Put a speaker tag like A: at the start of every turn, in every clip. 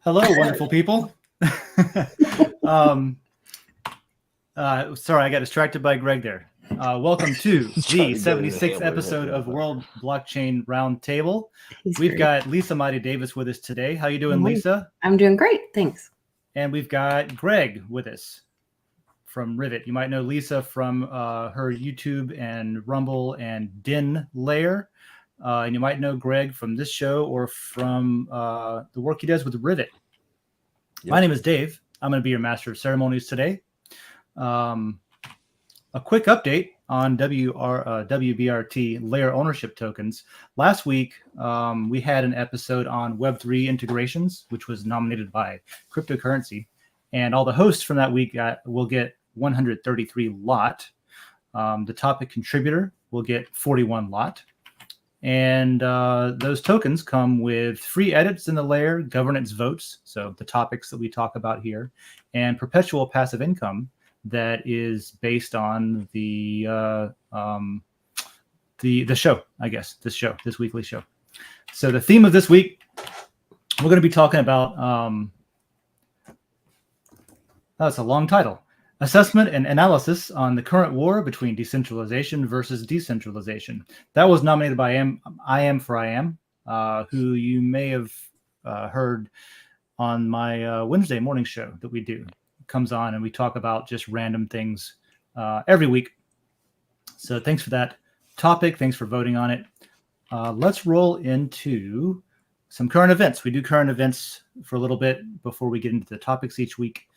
A: Hello, wonderful people. Sorry, I got distracted by Greg there. Welcome to the 76th episode of World Blockchain Roundtable. We've got Lisa Mighty Davis with us today. How you doing, Lisa?
B: I'm doing great, thanks.
A: And we've got Greg with us from Rivet. You might know Lisa from her YouTube and Rumble and Din Layer. And you might know Greg from this show or from the work he does with Rivet. Yep. My name is Dave. I'm going to be your master of ceremonies today. A quick update on WBRT layer ownership tokens. Last week, we had an episode on Web3 integrations, which was nominated by cryptocurrency. And all the hosts from that week will get 133 lot. The topic contributor will get 41 lot. And those tokens come with free edits in the layer, governance votes, so the topics that we talk about here, and perpetual passive income that is based on the show, I guess, this weekly show. So the theme of this week, we're going to be talking about, that's a long title, assessment and analysis on the current war between decentralization versus decentralization. That was nominated by I Am for I Am, who you may have heard on my Wednesday morning show that we do. It comes on and we talk about just random things every week. So thanks for that topic. Thanks for voting on it. Let's roll into some current events. We do current events for a little bit before we get into the topics each week.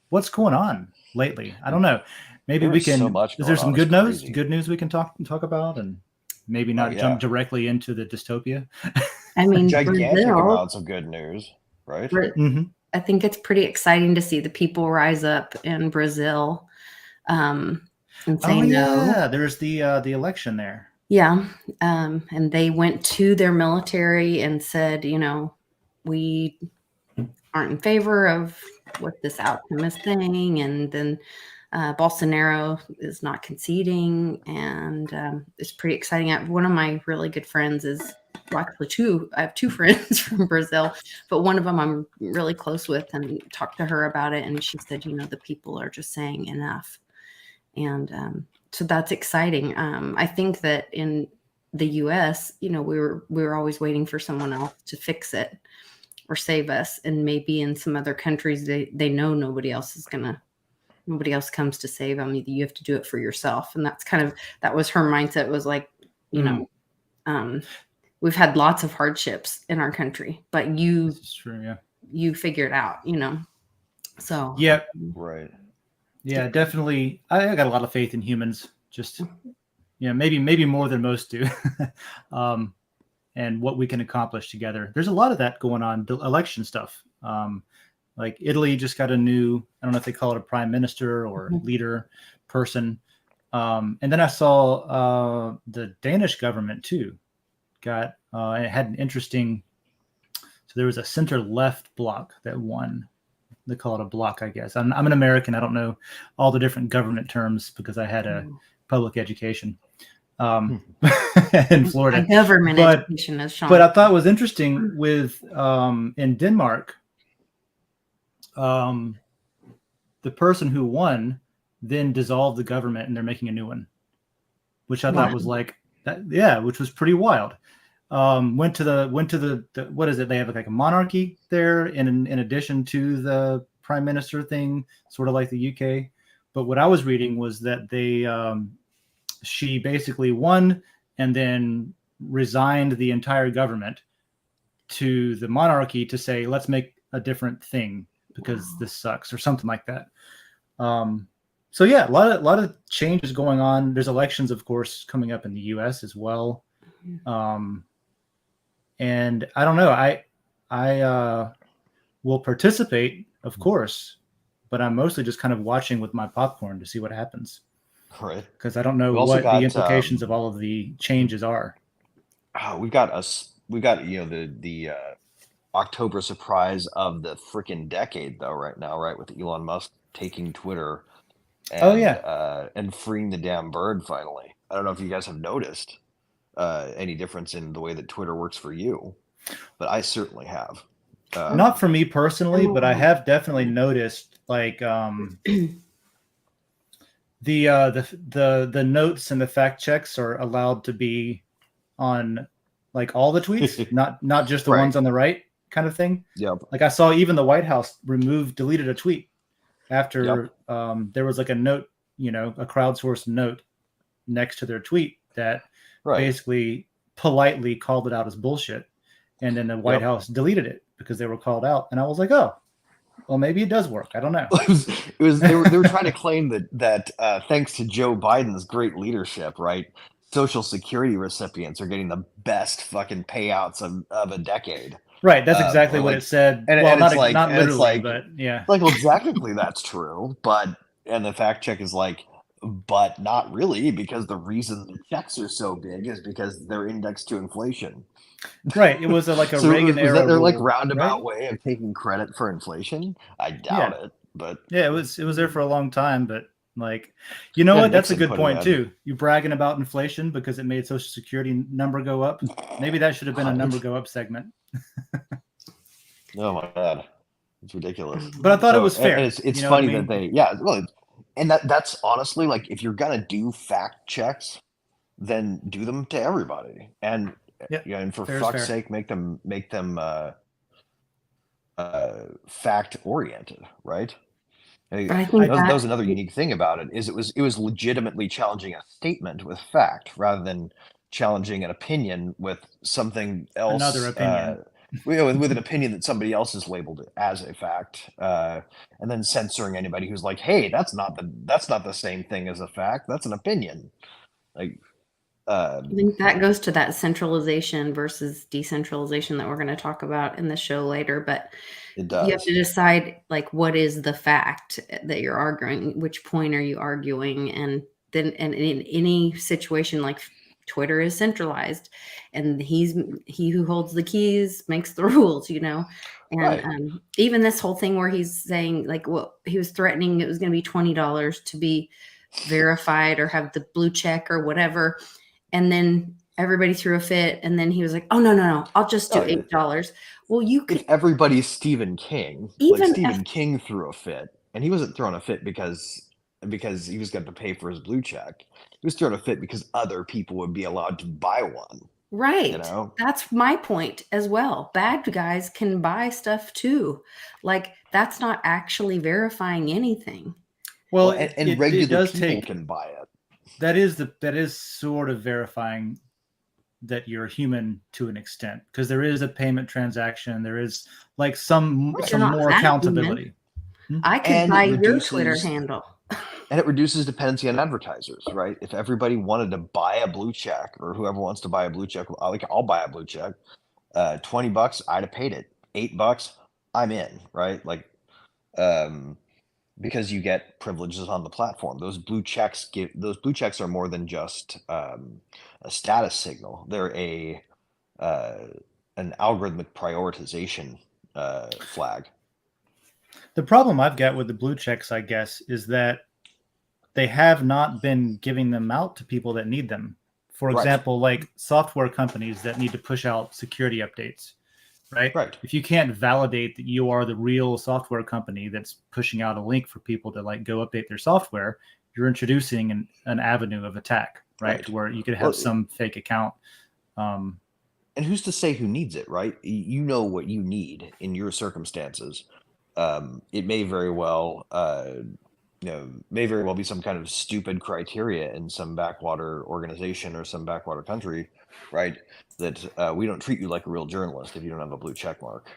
A: What's going on lately? I don't know. Maybe we can. Is there some good news? Good news we can talk about, and maybe not jump directly into the dystopia.
C: I mean, gigantic amounts of good news, right?
B: I think it's pretty exciting to see the people rise up in Brazil and say no.
A: Yeah, there's the election there.
B: Yeah, and they went to their military and said, we aren't in favor of what this outcome is saying, and then Bolsonaro is not conceding, and it's pretty exciting. One of my really good friends is, well, actually I have two friends from Brazil, but one of them I'm really close with, and talked to her about it, and she said, the people are just saying enough, and so that's exciting. I think that in the U.S., we were always waiting for someone else to fix it or save us, and maybe in some other countries they know nobody else comes to save them. You have to do it for yourself, and that was her mindset. Was like, we've had lots of hardships in our country, but you figure it out, So
A: yeah,
C: right,
A: yeah, definitely. I got a lot of faith in humans. Just maybe more than most do. And what we can accomplish together. There's a lot of that going on, the election stuff. Like Italy just got a new, I don't know if they call it a prime minister or leader person. And then I saw the Danish government too it had an interesting, so there was a center left bloc that won. They call it a bloc, I guess. I'm an American. I don't know all the different government terms because I had a public education in Florida.
B: Government education, as Sean.
A: But I thought it was interesting with in Denmark, the person who won then dissolved the government and they're making a new one, which I thought was like that. Yeah, which was pretty wild. Went to the what is it? They have like a monarchy there in addition to the prime minister thing, sort of like the UK. But what I was reading was that she basically won and then resigned the entire government to the monarchy to say, let's make a different thing because this sucks or something like that. So yeah, a lot of changes going on. There's elections, of course, coming up in the US as well. And I don't know, I will participate, of course, but I'm mostly just kind of watching with my popcorn to see what happens.
C: Right.
A: Because I don't know what the implications of all of the changes are.
C: We got the October surprise of the freaking decade though right now, right, with Elon Musk taking Twitter and and freeing the damn bird finally. I don't know if you guys have noticed any difference in the way that Twitter works for you, but I certainly have.
A: Not for me personally, but I have definitely noticed like the notes and the fact checks are allowed to be on like all the tweets, not just the ones on the right kind of thing.
C: Yep.
A: Like I saw even the White House deleted a tweet after there was like a note, a crowdsourced note next to their tweet that basically politely called it out as bullshit. And then the White House deleted it because they were called out. And I was like, oh, well, maybe it does work. I don't know.
C: They were trying to claim that thanks to Joe Biden's great leadership, right, Social Security recipients are getting the best fucking payouts of a decade.
A: Right. That's exactly what it said.
C: And,
A: well,
C: and
A: not,
C: it's like,
A: not literally,
C: like,
A: but yeah.
C: Like, well, exactly, that's true. And the fact check is like, but not really, because the reason the checks are so big is because they're indexed to inflation.
A: Right. It was like a so Reagan era.
C: Was that their like roundabout way of taking credit for inflation? I doubt it. But
A: yeah, it was there for a long time. But like, you know what? That's a good point too. You bragging about inflation because it made Social Security number go up. Maybe that should have been a number go up segment.
C: Oh my god, it's ridiculous.
A: But I thought it was fair.
C: And it's funny that they and that's honestly like if you're gonna do fact checks, then do them to everybody. And and for fuck's sake, make them fact oriented, right? I think that was another unique thing about it is it was legitimately challenging a statement with fact rather than challenging an opinion with something else.
A: Another opinion.
C: With an opinion that somebody else has labeled it as a fact, and then censoring anybody who's like, "Hey, that's not the same thing as a fact. That's an opinion." Like,
B: I think that goes to that centralization versus decentralization that we're going to talk about in the show later. But
C: it does.
B: You have to decide like what is the fact that you're arguing, which point are you arguing, and then in any situation like Twitter is centralized, and he who holds the keys makes the rules, And even this whole thing where he's saying like, well, he was threatening it was going to be $20 to be verified or have the blue check or whatever. And then everybody threw a fit. And then he was like, oh, no, I'll just do $8. Well, you could.
C: If everybody's Stephen King, Stephen King threw a fit, and he wasn't throwing a fit because he was going to pay for his blue check. He was throwing a fit because other people would be allowed to buy one.
B: Right. That's my point as well. Bad guys can buy stuff too. Like that's not actually verifying anything.
C: Well, and regular people can buy it.
A: That is sort of verifying that you're human to an extent because there is a payment transaction. There is like some more accountability.
B: I can buy your Twitter handle.
C: And it reduces dependency on advertisers, right? If everybody wanted to buy a blue check or whoever wants to buy a blue check, I'll buy a blue check. $20, I'd have paid it. $8, I'm in, right? Like, because you get privileges on the platform. Those blue checks are more than just a status signal. They're an algorithmic prioritization flag.
A: The problem I've got with the blue checks, I guess, is that they have not been giving them out to people that need them. For
C: Right.
A: example, like software companies that need to push out security updates, right?
C: Right.
A: If you can't validate that you are the real software company that's pushing out a link for people to like go update their software, you're introducing an avenue of attack, right?
C: Right.
A: Where you could have
C: Well,
A: some fake account.
C: and who's to say who needs it, right? You know what you need in your circumstances. It may very well, may very well be some kind of stupid criteria in some backwater organization or some backwater country, right? That we don't treat you like a real journalist if you don't have a blue check mark.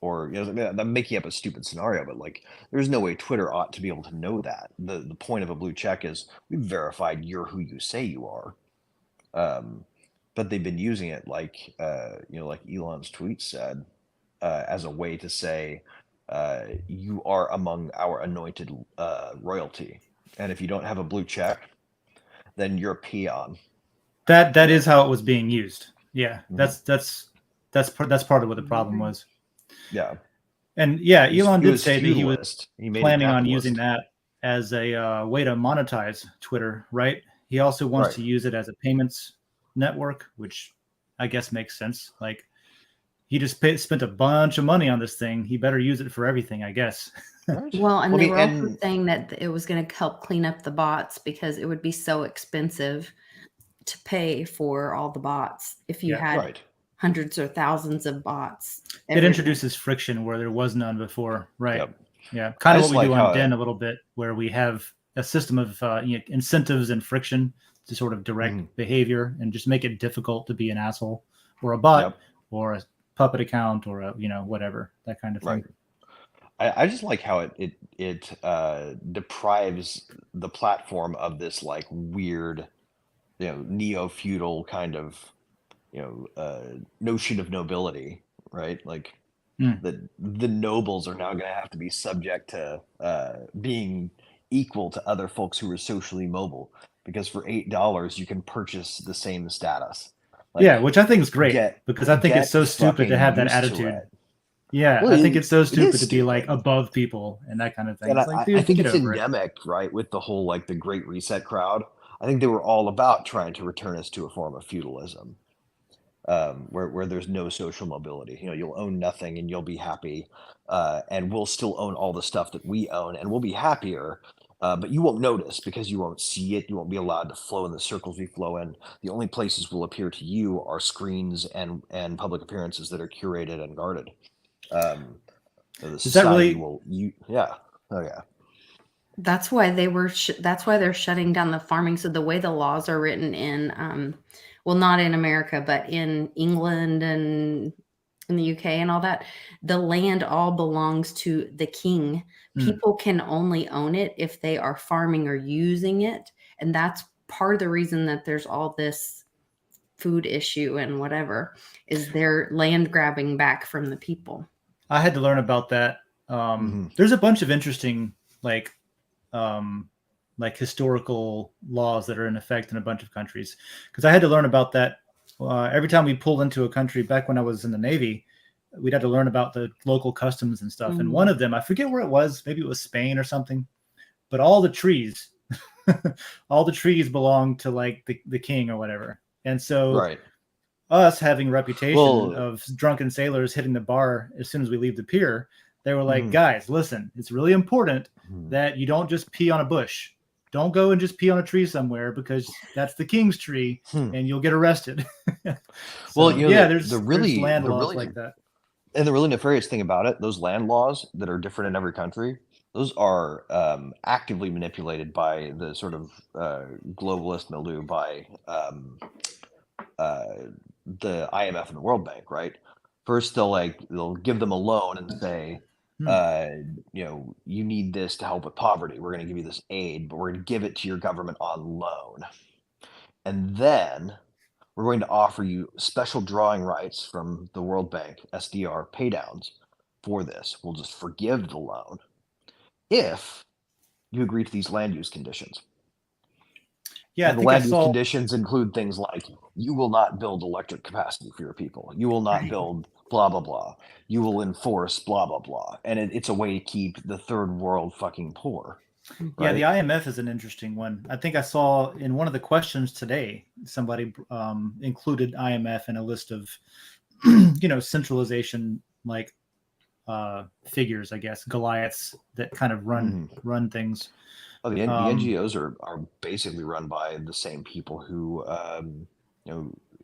C: Or I'm making up a stupid scenario, but like, there's no way Twitter ought to be able to know that. The point of a blue check is we've verified you're who you say you are. But they've been using it like like Elon's tweet said, as a way to say you are among our anointed royalty, and if you don't have a blue check, then you're a peon.
A: That is how it was being used. Yeah,
C: Mhm.
A: that's part of what the problem was.
C: Yeah,
A: And yeah, Elon
C: he
A: did
C: was
A: say that he was
C: feudalist. He made it
A: planning on using
C: capitalist.
A: that as a way to monetize Twitter, right? He also wants
C: Right.
A: to use it as a payments network, which I guess makes sense. Like he just spent a bunch of money on this thing. He better use it for everything, I guess.
C: Right.
B: Well, and
C: Well,
B: they
C: I mean,
B: were also
C: and
B: saying that it was going to help clean up the bots because it would be so expensive to pay for all the bots if you
A: Yeah.
B: had
C: right.
B: hundreds or thousands of bots
A: It
B: everywhere.
A: introduces friction where there was none before, right?
C: Yep.
A: Yeah,
C: I
A: kind of what
C: just
A: we
C: like
A: do
C: how
A: on Den a little bit, where we have a system of incentives and friction to sort of direct
C: mhm.
A: behavior and just make it difficult to be an asshole or a bot
C: Yep.
A: or a puppet account or a whatever, that kind of thing.
C: Right. I just like how it deprives the platform of this like weird, neo-feudal kind of, notion of nobility, right? Like
A: Mm.
C: the nobles are now going to have to be subject to being equal to other folks who are socially mobile, because for $8 you can purchase the same status.
A: Yeah,
C: Like,
A: which I think is great
C: get
A: because I think it's
C: get
A: so stupid to
C: fucking
A: have that
C: used to
A: attitude.
C: it.
A: Yeah,
C: Well,
A: I think it's so
C: it is
A: stupid to be like
C: stupid.
A: above people and that kind of thing.
C: And
A: It's like,
C: I
A: dude,
C: think
A: get
C: it's
A: over it.
C: endemic, right, with the whole like the Great Reset crowd. I think they were all about trying to return us to a form of feudalism, where there's no social mobility. You'll own nothing and you'll be happy, and we'll still own all the stuff that we own, and we'll be happier. But you won't notice because you won't see it. You won't be allowed to flow in the circles we flow in. The only places will appear to you are screens and public appearances that are curated and guarded. Um, the
A: Is that
C: society
A: really?
C: will you yeah. Oh yeah.
B: That's why that's why they're shutting down the farming. So the way the laws are written in, well, not in America, but in England and in the UK and all that, the land all belongs to the king.
A: Mm.
B: People can only own it if they are farming or using it. And that's part of the reason that there's all this food issue and whatever is they're land grabbing back from the people.
A: I had to learn about that.
C: Hmm.
A: There's a bunch of interesting like um, like historical laws that are in effect in a bunch of countries because I had to learn about that every time we pulled into a country. Back when I was in the Navy, we'd had to learn about the local customs and stuff. And one
B: Mm.
A: of them, I forget where it was, maybe it was Spain or something, but all the trees, all the trees belong to like the king or whatever. And so
C: Right.
A: us having a reputation
C: Well,
A: of drunken sailors hitting the bar as soon as we leave the pier, they were like,
C: mhm,
A: guys, listen, it's really important
C: mhm.
A: that you don't just pee on a bush. Don't go and just pee on a tree somewhere because that's the king's tree
C: Hmm.
A: and you'll get arrested.
C: Well,
A: So yeah,
C: the
A: there's
C: really
A: land laws like that.
C: and the really nefarious thing about it, those land laws that are different in every country, those are actively manipulated by the sort of globalist milieu, by uh, the IMF and the World Bank, right? First, they'll give them a loan and say,
A: Hmm.
C: uh, you need this to help with poverty. We're going to give you this aid, but we're going to give it to your government on loan, and then we're going to offer you special drawing rights from the World Bank SDR paydowns for this. We'll just forgive the loan if you agree to these land use conditions.
A: Yeah, I
C: And the
A: think I
C: land use
A: saw.
C: conditions include things like you will not build electric capacity for your people. You will not
B: Right.
C: build blah, blah, blah. You will enforce blah, blah, blah. And it's a way to keep the third world fucking poor.
A: Yeah,
C: right?
A: the IMF is an interesting one. I think I saw in one of the questions today, somebody included IMF in a list of, centralization like figures, I guess, Goliaths that kind of run things.
C: Oh, the NGOs are basically run by the same people who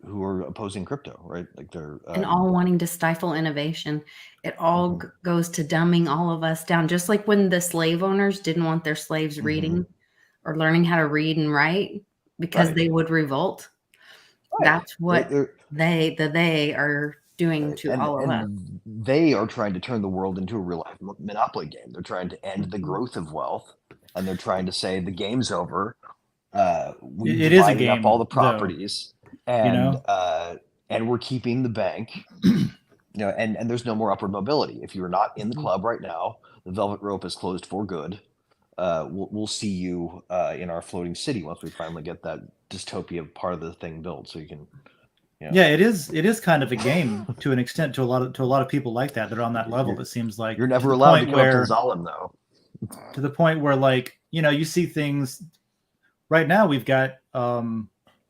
C: who are opposing crypto, right? Like they're
B: and all wanting to stifle innovation. It all goes to dumbing all of us down, just like when the slave owners didn't want their slaves reading or learning how to read and write because they would revolt.
C: Right.
B: That's what they are doing to all of us.
C: And they are trying to turn the world into a real life monopoly game. They're trying to end the growth of wealth, and they're trying to say the game's over. We've
A: It is a
C: divided up
A: game,
C: all the
A: though,
C: properties, and we're keeping the bank. And there's no more upward mobility. If you're not in the club right now, the velvet rope is closed for good. We'll see you in our floating city once we finally get that dystopia part of the thing built, so you can.
A: Yeah, it is kind of a game to an extent to a lot of people like that are on that level. It seems like
C: you're never allowed to come up to Zalem, though.
A: To the point where, like, you see things right now. We've got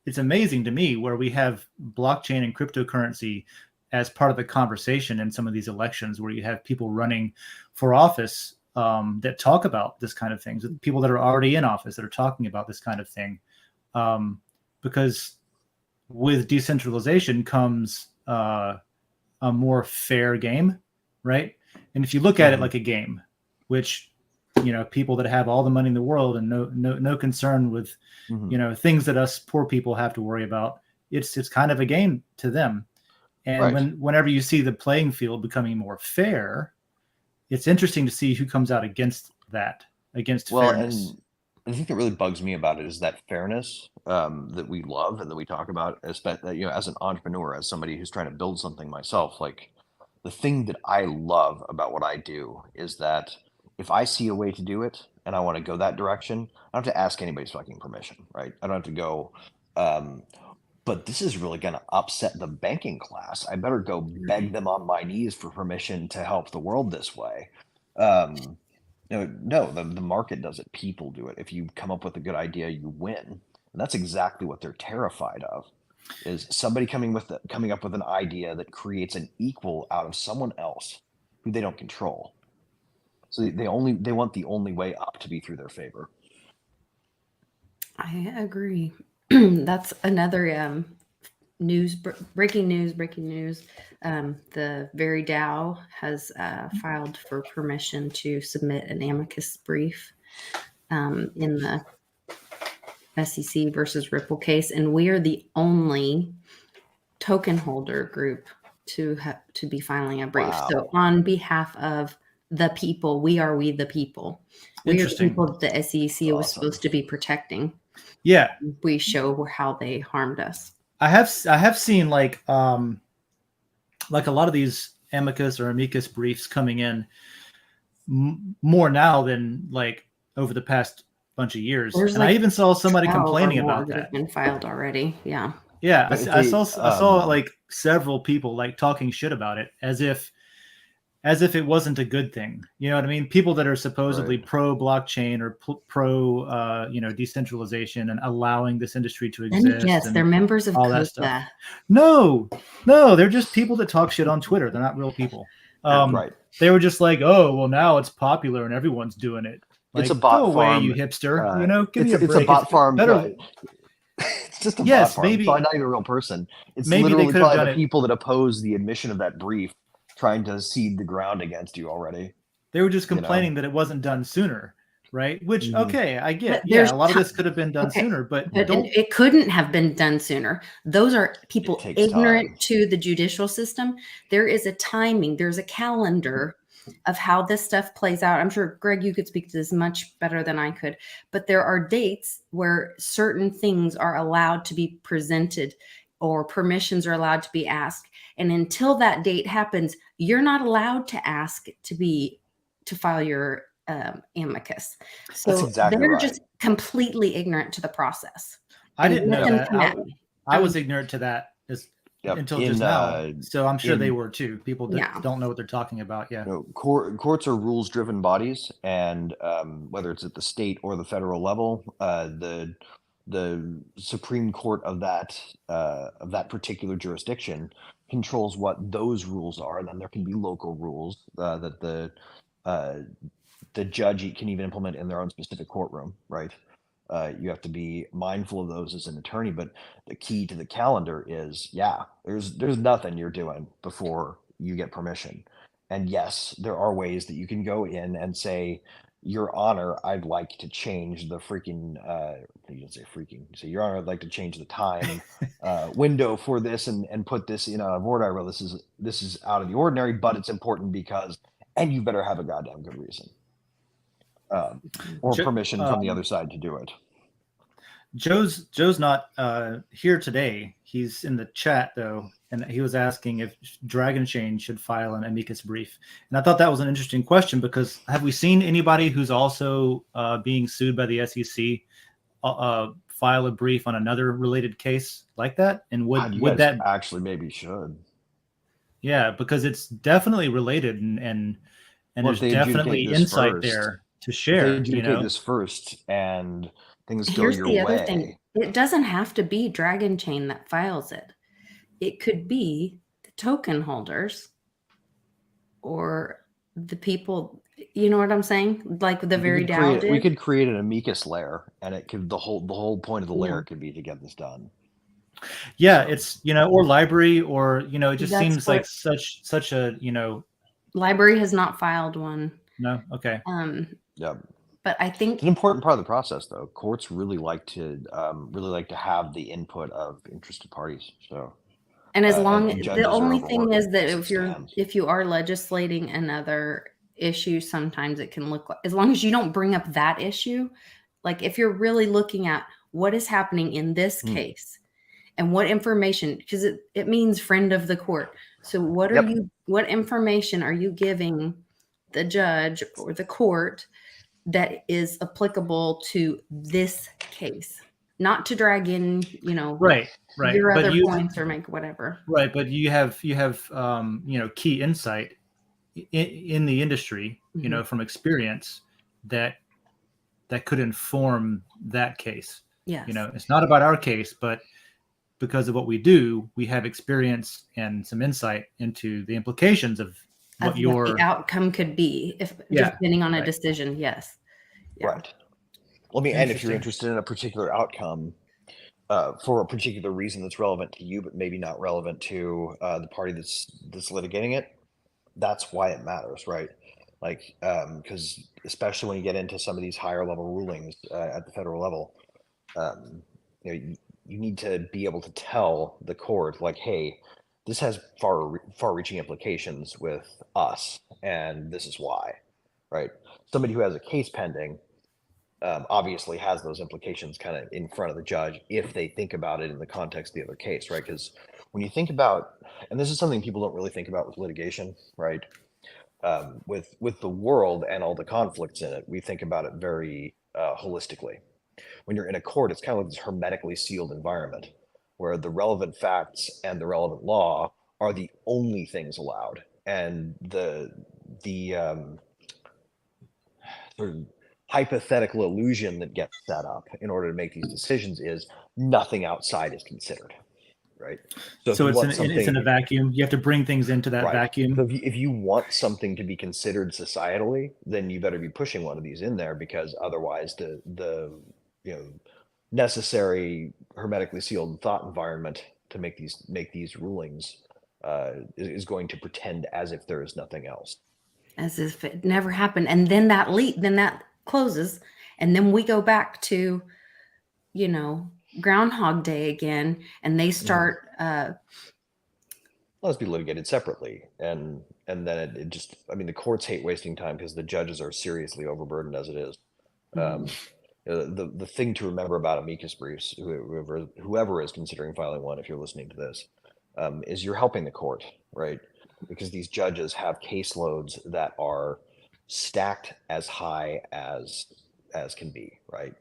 A: it's amazing to me where we have blockchain and cryptocurrency as part of the conversation in some of these elections, where you have people running for office that talk about this kind of things, people that are already in office that are talking about this kind of thing, because with decentralization comes a more fair game, right? And if you look at it like a game, which people that have all the money in the world and no concern with things that us poor people have to worry about, it's kind of a game to them. And whenever you see the playing field becoming more fair, it's interesting to see who comes out against that, against fairness.
C: And the thing that really bugs me about it is that fairness that we love and that we talk about, especially as an entrepreneur, as somebody who's trying to build something myself. Like, the thing that I love about what I do is that if I see a way to do it and I want to go that direction, I don't have to ask anybody's fucking permission, right? I don't have to go, but this is really going to upset the banking class. I better go beg them on my knees for permission to help the world this way. No, the market does it. People do it. If you come up with a good idea, you win. And that's exactly what they're terrified of, is somebody coming up with an idea that creates an equal out of someone else who they don't control. So they want the only way up to be through their favor.
B: I agree. That's another breaking news. The very DAO has filed for permission to submit an amicus brief in the SEC versus Ripple case, and we are the only token holder group to be filing a brief. Wow. So on behalf of the people, we the people. We are the people that the SEC was supposed to be protecting.
A: Yeah,
B: we show how they harmed us.
A: I have seen like a lot of these amicus briefs coming in more now than like over the past bunch of years. There's and I even saw somebody complaining about that.
B: Have been filed already. Yeah.
A: Yeah, I saw like several people like talking shit about it as if it wasn't a good thing. You know what I mean? People that are supposedly pro blockchain or pro decentralization and allowing this industry to exist.
B: Yes, they're members of
A: all that stuff. No, they're just people that talk shit on Twitter. They're not real people.
C: Right.
A: They were just like, oh, well, now it's popular and everyone's doing it. Like,
C: it's a bot
A: go
C: farm.
A: away, you hipster. Give me a break.
C: It's a bot farm. It's just a bot farm. Maybe, it's probably not even a real person. It's literally probably the people that oppose the admission of that brief trying to seed the ground against you already.
A: They were just complaining that it wasn't done sooner, right? Which, okay, I get. Yeah, a lot of this could have been done sooner, but
B: it couldn't have been done sooner. Those are people ignorant to the judicial system. There is a timing. There's a calendar of how this stuff plays out. I'm sure, Greg, you could speak to this much better than I could, but there are dates where certain things are allowed to be presented or permissions are allowed to be asked. And until that date happens, you're not allowed to ask to file your amicus. So they're just completely ignorant to the process.
A: I didn't know that. I was ignorant to that
C: Yep.
A: until just now. So I'm sure they were too. People that
B: Yeah.
A: don't know what they're talking about. Yeah.
C: Courts are rules-driven bodies, and whether it's at the state or the federal level, the Supreme Court of that particular jurisdiction controls what those rules are, and then there can be local rules that the judge can even implement in their own specific courtroom, right? You have to be mindful of those as an attorney, but the key to the calendar is, yeah, there's nothing you're doing before you get permission. And yes, there are ways that you can go in and say, Your Honor, I'd like to change the freaking, you don't say freaking, you say, Your Honor, I'd like to change the time window for this and put this in a board I wrote. This is out of the ordinary, but it's important because, and you better have a goddamn good reason. Or permission from the other side to do it.
A: Joe's not here today. He's in the chat though, and he was asking if Dragon Chain should file an amicus brief. And I thought that was an interesting question because have we seen anybody who's also being sued by the SEC file a brief on another related case like that? And would that
C: actually maybe should?
A: Yeah, because it's definitely related, and there's definitely insight there to share.
C: They adjudicate this first, and things go your way. Here's the other thing:
B: it doesn't have to be Dragon Chain that files it. It could be the token holders or the people. You know what I'm saying? Like the very DAO did.
C: We could create an amicus layer, and it could the whole point of the layer could be to get this done.
A: Yeah, it's or library, or it just seems like such a
B: library has not filed one.
A: No, okay.
C: Yeah,
B: but I think
C: it's an important part of the process, though. Courts really like to have the input of interested parties. So,
B: and as long the only thing is that if you are legislating another issue, sometimes it can look like, as long as you don't bring up that issue, like if you're really looking at what is happening in this case. And what information, because it means friend of the court. So what what information are you giving the judge or the court that is applicable to this case? Not to drag in,
A: right.
B: your other points or make whatever.
A: Right, but you have key insight in the industry, from experience that could inform that case.
B: Yes.
A: It's not about our case, but because of what we do, we have experience and some insight into the implications of what
B: the outcome could be, depending on a decision. Yes.
C: Yeah. Right. And if you're interested in a particular outcome for a particular reason that's relevant to you, but maybe not relevant to the party that's litigating it, that's why it matters, right? Like, because especially when you get into some of these higher level rulings at the federal level, you need to be able to tell the court, like, hey, this has far-reaching implications with us, and this is why, right? Somebody who has a case pending obviously has those implications kind of in front of the judge if they think about it in the context of the other case, right? Because when you think about, and this is something people don't really think about with litigation, right? With the world and all the conflicts in it, we think about it very holistically. When you're in a court, it's kind of like this hermetically sealed environment where the relevant facts and the relevant law are the only things allowed. And the sort of hypothetical illusion that gets set up in order to make these decisions is nothing outside is considered, right?
A: So it's in a vacuum. You have to bring things into that vacuum.
C: So if you want something to be considered societally, then you better be pushing one of these in there, because otherwise the necessary hermetically sealed thought environment to make these rulings is going to pretend as if there is nothing else,
B: as if it never happened. And then that closes, and then we go back to Groundhog Day again, and they start
C: let's be litigated separately, and then it just, the courts hate wasting time because the judges are seriously overburdened as it is. The thing to remember about amicus briefs, whoever is considering filing one, if you're listening to this, is you're helping the court, right? Because these judges have caseloads that are stacked as high as can be, right?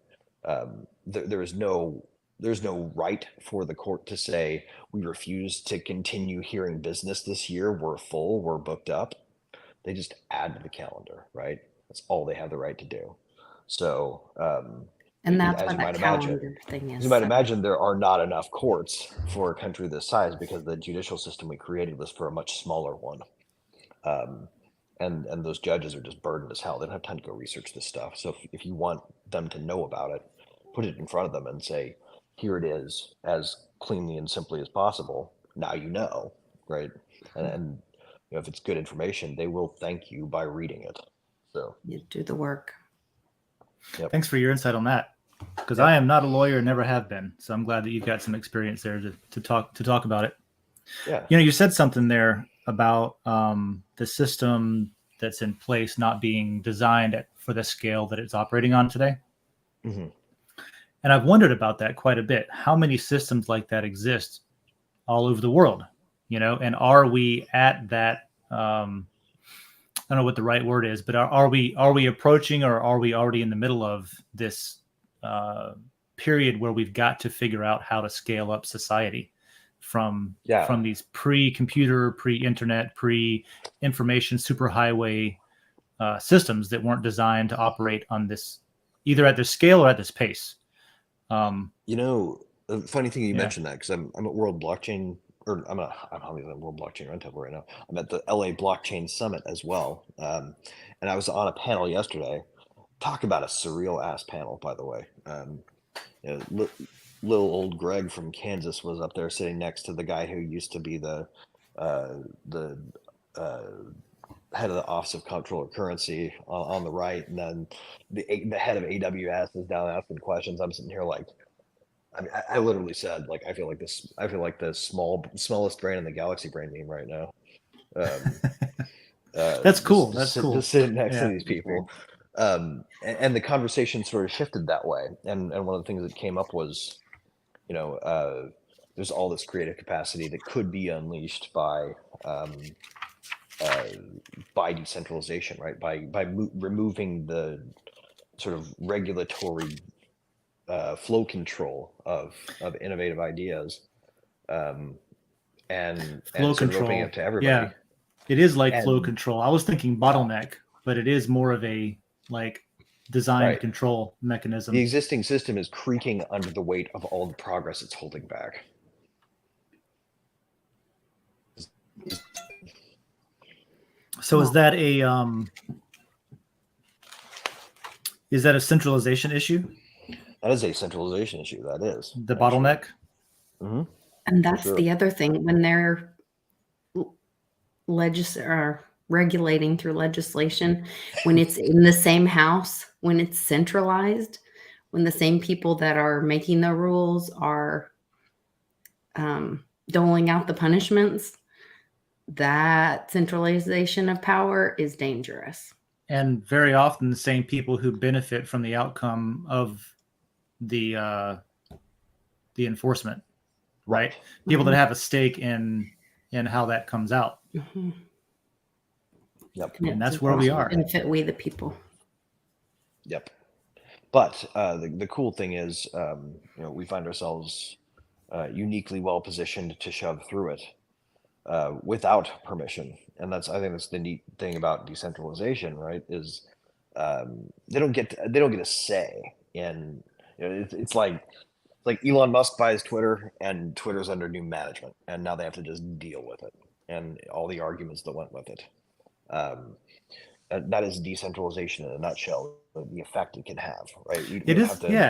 C: There is no there's no right for the court to say we refuse to continue hearing business this year. We're full. We're booked up. They just add to the calendar, right? That's all they have the right to do. So,
B: And that's
C: as
B: why
C: you
B: that
C: might imagine,
B: calendar thing
C: as
B: is
C: you might
B: so.
C: imagine, there are not enough courts for a country this size because the judicial system we created was for a much smaller one. And those judges are just burdened as hell. They don't have time to go research this stuff. So if you want them to know about it, put it in front of them and say, here it is, as cleanly and simply as possible. Now you know, right? And if it's good information, they will thank you by reading it. So
B: You do the work.
C: Yep.
A: Thanks for your insight on that, because
C: Yep.
A: I am not a lawyer, never have been. So I'm glad that you've got some experience there to talk about it.
C: Yeah.
A: You said something there about the system that's in place not being designed for the scale that it's operating on today.
C: Mm-hmm.
A: And I've wondered about that quite a bit. How many systems like that exist all over the world? And are we at that? I don't know what the right word is, but are we approaching, or are we already in the middle of this period where we've got to figure out how to scale up society from these pre-computer, pre-internet, pre-information superhighway systems that weren't designed to operate on this, either at this scale or at this pace?
C: The funny thing you mentioned that, because I'm at World Blockchain, or I'm on the World Blockchain Roundtable right now. I'm at the LA Blockchain Summit as well, and I was on a panel yesterday. Talk about a surreal ass panel, by the way. Little old Greg from Kansas was up there sitting next to the guy who used to be the head of the Office of Comptroller Currency on the right, and then the head of AWS is down asking questions. I'm sitting here like, I literally said, like, I feel like the smallest brain in the galaxy brain meme right now.
A: That's cool.
C: Just sitting next to these people. And the conversation sort of shifted that way. And one of the things that came up was, there's all this creative capacity that could be unleashed by decentralization, right? By removing the sort of regulatory flow control of innovative ideas, and
A: flow
C: sort of opening
A: control
C: up to everybody.
A: Yeah, it is like flow control. I was thinking bottleneck, but it is more of a like designed control mechanism.
C: The existing system is creaking under the weight of all the progress it's holding back.
A: So is that a centralization issue?
C: That is a centralization issue. That is
A: the bottleneck.
C: Mm-hmm.
B: And that's the other thing, when they're regulating through legislation, when it's in the same house, when it's centralized, when the same people that are making the rules are doling out the punishments, that centralization of power is dangerous.
A: And very often the same people who benefit from the outcome of the enforcement, right? People that have a stake in how that comes out.
B: Mm-hmm.
C: Yep.
A: And that's where we are.
B: Benefit we the people.
C: Yep. But the cool thing is, we find ourselves uniquely well positioned to shove through it without permission. And I think that's the neat thing about decentralization, right? Is they don't get a say in. It's like Elon Musk buys Twitter, and Twitter's under new management, and now they have to just deal with it and all the arguments that went with it. That is decentralization in a nutshell. The effect it can have, right?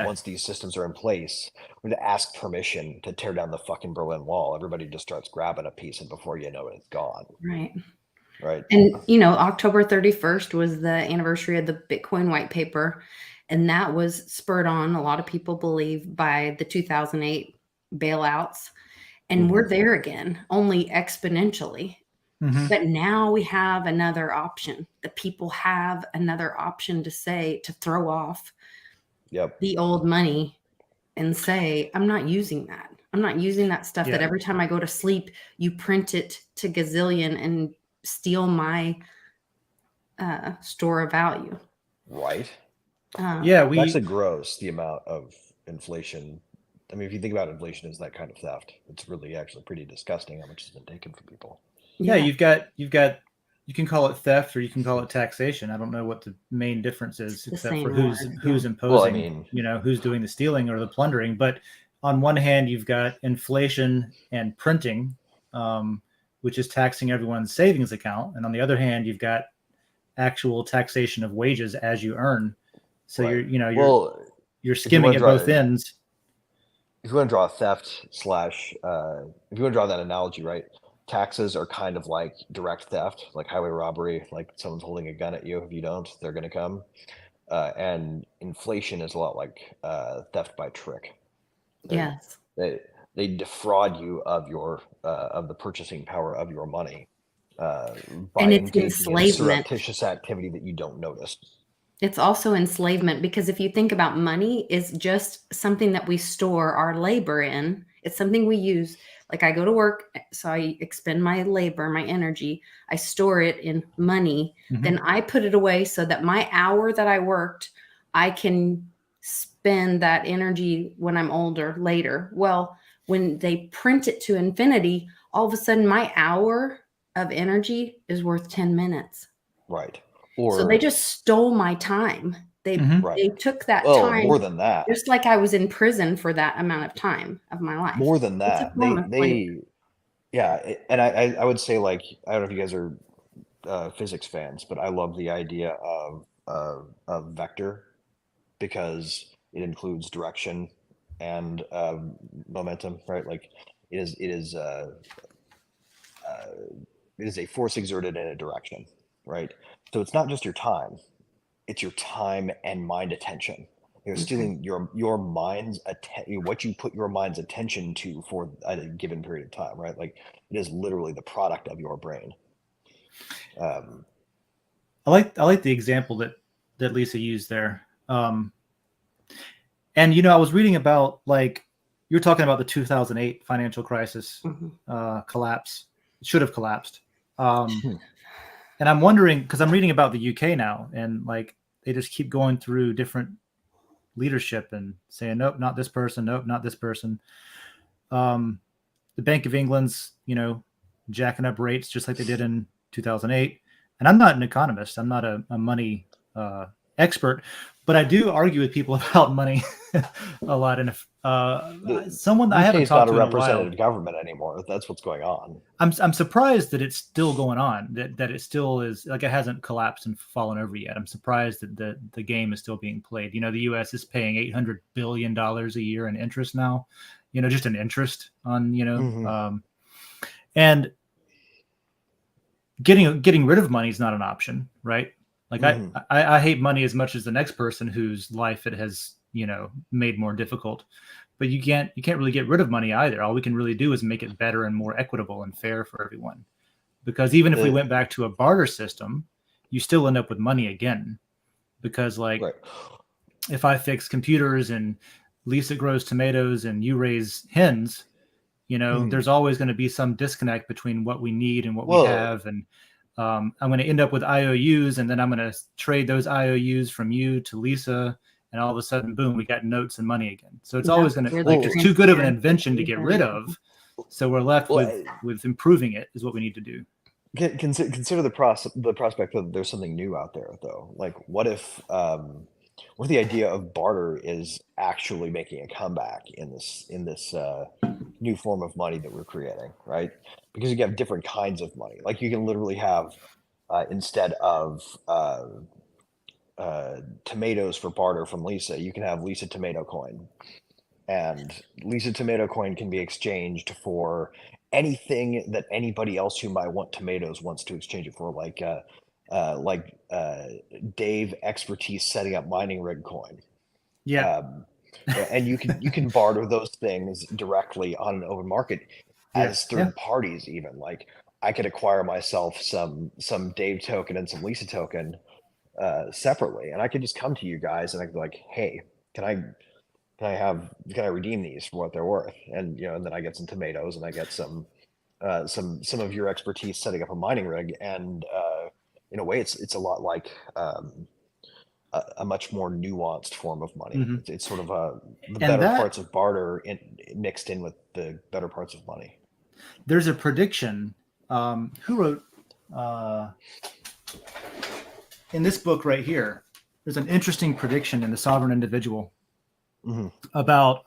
C: Once these systems are in place, we have to ask permission to tear down the fucking Berlin Wall. Everybody just starts grabbing a piece, and before you know it, it's gone. Right.
B: And October 31st was the anniversary of the Bitcoin white paper, and that was spurred on, a lot of people believe, by the 2008 bailouts, and we're there again, only exponentially.
A: Mm-hmm.
B: But now we have another option. The people have another option to throw off the old money and say, I'm not using that. I'm not using that stuff that every time I go to sleep, you print it to gazillion and steal my store of value.
C: Right.
A: It's
C: actually gross, the amount of inflation I mean, if you think about inflation as that kind of theft, it's really actually pretty disgusting how much has been taken from people.
A: Yeah, you've got you can call it theft or you can call it taxation. I don't know what the main difference is,
B: the
A: except for
B: same
A: who's
B: word,
A: who's
B: yeah.
A: imposing,
C: Well, I mean,
A: who's doing the stealing or the plundering. But on one hand, you've got inflation and printing, which is taxing everyone's savings account, and on the other hand, you've got actual taxation of wages as you earn. So
C: right.
A: you're
C: If you
A: skimming
C: want to
A: at
C: draw,
A: both ends.
C: if you want to draw a theft slash, if you want to draw that analogy, right? Taxes are kind of like direct theft, like highway robbery, like someone's holding a gun at you. If you don't, they're going to come. And inflation is a lot like theft by trick. They,
B: Yes.
C: they they defraud you of your of the purchasing power of your money by
B: And it's
C: engaging in
B: enslavement.
C: surreptitious activity that you don't notice.
B: It's also enslavement because if you think about money is just something that we store our labor in. It's something we use. Like I go to work, so I expend my labor, my energy. I store it in money.
A: Mhm.
B: Then I put it away so that my hour that I worked, I can spend that energy when I'm older later. Well, when they print it to infinity, all of a sudden my hour of energy is worth 10 minutes.
C: Right.
B: So
C: Or
B: they just stole my time.
A: Mhm.
C: right.
B: They took that
C: Well,
B: time
C: more than that.
B: just like I was in prison for that amount of time of my life.
C: More than
B: It's a
C: that.
B: form of slavery.
C: And I would say, like, I don't know if you guys are physics fans, but I love the idea of vector because it includes direction and momentum, right? Like uh, it is a force exerted in a direction, right? So it's not just your time; it's your time and mind attention. You're
B: Okay.
C: stealing your mind's what you put your mind's attention to for a given period of time, right? Like it is literally the product of your brain. Um,
A: I like the example that Lisa used there. And I was reading about, like, you're talking about the 2008 financial crisis collapse. It should have collapsed. And I'm wondering, because I'm reading about the UK now, and like they just keep going through different leadership and saying, nope, not this person, nope, not this person. The Bank of England's, jacking up rates just like they did in 2008. And I'm not an economist. I'm not a money expert, but I do argue with people about money a lot. And if
C: the
A: someone I
C: UK
A: haven't
C: is not
A: talked
C: a
A: to in a while,
C: representative government anymore. That's what's going on.
A: I'm surprised that it's still going on. That it still is, like, it hasn't collapsed and fallen over yet. I'm surprised that the game is still being played. The U.S. is paying $800 billion a year in interest now. Just an interest on and getting rid of money is not an option, right? Like I hate money as much as the next person whose life it has made more difficult. But you can't really get rid of money either. All we can really do is make it better and more equitable and fair for everyone. Because even if we went back to a barter system, you still end up with money again. Because, like,
C: Right.
A: if I fix computers and Lisa grows tomatoes and you raise hens, there's always going to be some disconnect between what we need and what we have. And I'm going to end up with IOUs, and then I'm going to trade those IOUs from you to Lisa, and all of a sudden, boom, we got notes and money again. So it's always going to, like, it's too good of an invention to get rid of. So we're left with improving it is what we need to do.
C: Consider the prospect that there's something new out there, though. Like, what if the idea of barter is actually making a comeback in this new form of money that we're creating, right? Because you have different kinds of money. Like you can literally have instead of tomatoes for barter from Lisa, you can have Lisa tomato coin, and Lisa tomato coin can be exchanged for anything that anybody else who might want tomatoes wants to exchange it for, like Dave expertise setting up mining rig coin.
A: Yeah.
C: And you can barter those things directly on an open market as third parties. Even like I could acquire myself some Dave token and some Lisa token separately, and I could just come to you guys and I could be like, hey, can I redeem these for what they're worth? And and then I get some tomatoes and I get some of your expertise setting up a mining rig. And in a way, it's a lot like a much more nuanced form of money.
A: Mhm.
C: It's sort of the
A: And
C: better
A: that
C: parts of barter mixed in with the better parts of money.
A: there's a prediction. Who wrote in this book right here? There's an interesting prediction in The Sovereign Individual about.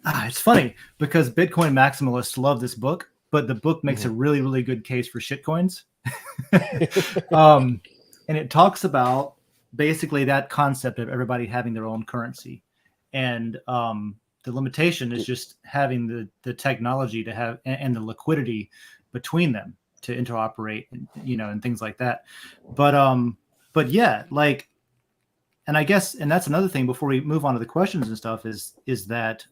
A: It's funny because Bitcoin maximalists love this book, but the book makes a really, really good case for shitcoins. And it talks about basically that concept of everybody having their own currency, and the limitation is just having the technology to have and the liquidity between them to interoperate, and, and things like that. But yeah, like, and I guess, and that's another thing before we move on to the questions and stuff is that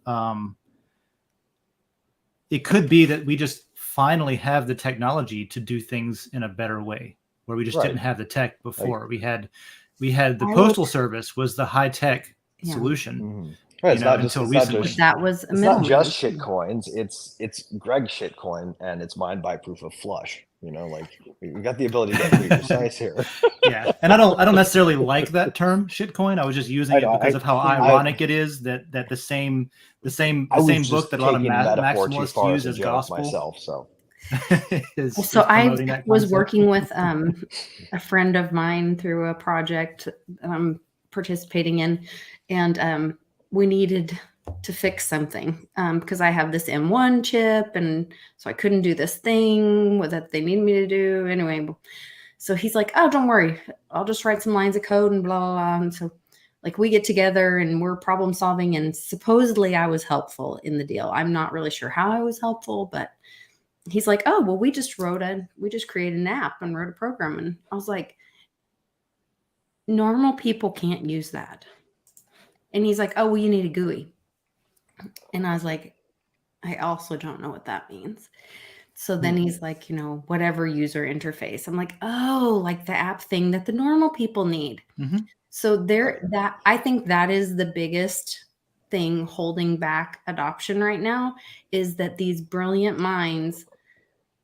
A: it could be that we just finally have the technology to do things in a better way, where we just didn't have the tech before. We had the postal service was the high tech solution.
C: Right,
A: Until recently.
B: That was a
C: it's not
B: middleman.
C: just shit coins. It's Greg shitcoin, and it's mined by proof of flush. Like we got the ability to get pretty precise here.
A: Yeah, and I don't necessarily like that term shitcoin. I was just using it because of how ironic it is that the same book that a lot of maximalists use as gospel.
C: Myself, so.
B: So I was working with a friend of mine through a project that I'm participating in, and we needed to fix something because I have this M1 chip, and so I couldn't do this thing that they needed me to do anyway. So he's like, "Oh, don't worry, I'll just write some lines of code and blah blah blah." And so, like, we get together and we're problem solving, and supposedly I was helpful in the deal. I'm not really sure how I was helpful, but he's like, "Oh, well, we just created an app and wrote a program." And I was like, "Normal people can't use that." And he's like, "Oh, well, you need a GUI." And I was like, "I also don't know what that means." So then he's like, whatever user interface. I'm like, "Oh, like the app thing that the normal people need." So I think that is the biggest thing holding back adoption right now, is that these brilliant minds,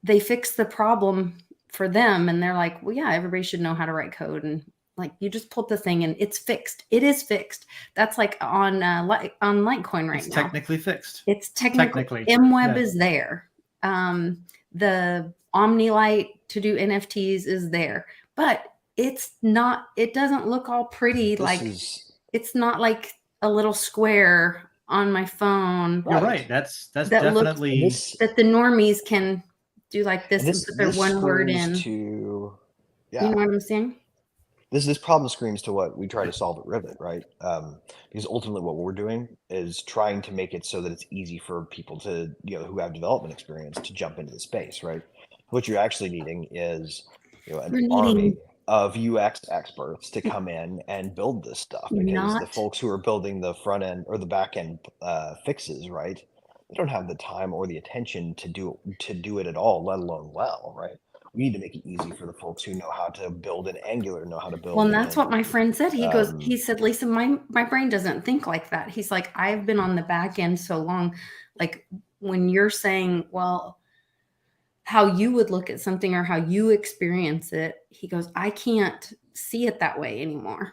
B: they fix the problem for them, and they're like, "Well, yeah, everybody should know how to write code." And like, you just pull up the thing and it's fixed. It is fixed. That's like on Litecoin right now.
A: Technically fixed.
B: It's technically MWeb is there. The OmniLite to do NFTs is there, but it's not. It doesn't look all pretty. It's not like a little square on my phone.
A: You're right. That's definitely
B: that the normies can do like this and put their one word in. You know what I'm saying?
C: This problem screams to what we try to solve at Rivet, right? Because ultimately what we're doing is trying to make it so that it's easy for people to, who have development experience to jump into the space, right? What you're actually needing is an army of UX experts to come in and build this stuff, because the folks who are building the front end or the back end fixes, right? They don't have the time or the attention to do it at all, let alone well, right? We need to make it easy for the folks who know how to build in Angular, know how to build.
B: Well, and that's what my friend said. He said, "Lisa, my brain doesn't think like that." He's like, "I've been on the back end so long. Like, when you're saying, well, how you would look at something or how you experience it," he goes, "I can't see it that way anymore."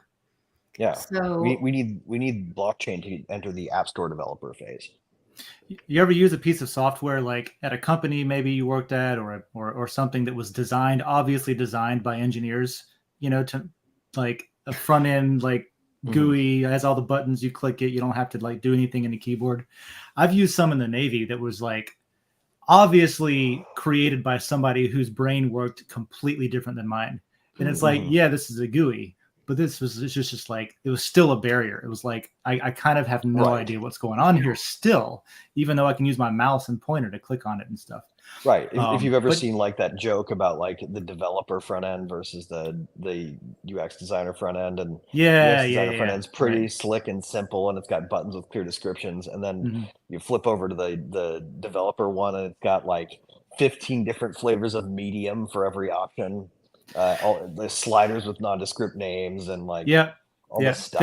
C: Yeah.
B: So
C: we need blockchain to enter the App Store developer phase.
A: You ever use a piece of software like at a company maybe you worked at, or something that was obviously designed by engineers, to like a front end, like GUI has all the buttons, you click it, you don't have to like do anything in the keyboard. I've used some in the Navy that was like obviously created by somebody whose brain worked completely different than mine. And it's like, yeah, this is a GUI, but this was just like, it was still a barrier. It was like, I kind of have no idea what's going on here still, even though I can use my mouse and pointer to click on it and stuff.
C: Right. If you've ever seen like that joke about like the developer front end versus the UX designer front end, and UX designer front end's pretty slick and simple, and it's got buttons with clear descriptions, and then you flip over to the developer one, and it's got like 15 different flavors of medium for every option. All the sliders with nondescript names and like all this stuff.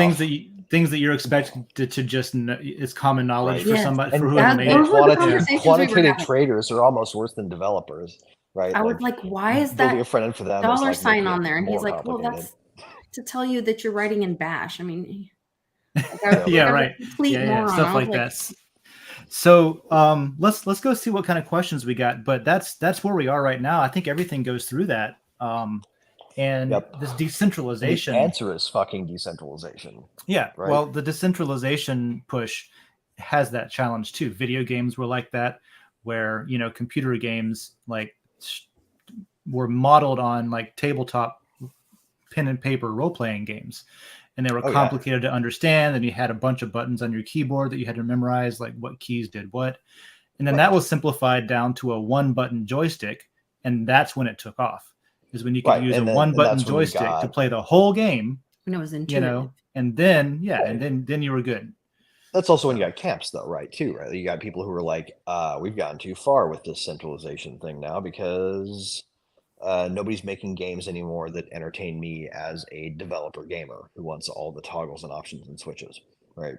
A: Things that you're expected to just know, it's common knowledge for somebody, for whoever made
C: it. Quantitative traders are almost worse than developers, right?
B: I was like, why is that
C: a front end for them
B: $sign on there? And he's like, well, that's to tell you that you're writing in Bash. I mean,
A: Yeah, right.
B: Complete moron.
A: Stuff like that. So let's go see what kind of questions we got. But that's where we are right now. I think everything goes through that. And this decentralization.
C: The answer is fucking decentralization.
A: Yeah.
C: Right?
A: Well, the decentralization push has that challenge too. Video games were like that, where computer games were modeled on like tabletop pen and paper role-playing games, and they were complicated to understand, and you had a bunch of buttons on your keyboard that you had to memorize, like what keys did what, and then that was simplified down to a one-button joystick, and that's when it took off, is when you could use a one-button joystick to play the whole game,
B: and it was intuitive.
A: And then and then you were good.
C: That's also when you got camps, though, right? Too, right? You got people who are like, we've gotten too far with this centralization thing now because nobody's making games anymore that entertain me as a developer gamer who wants all the toggles and options and switches, right?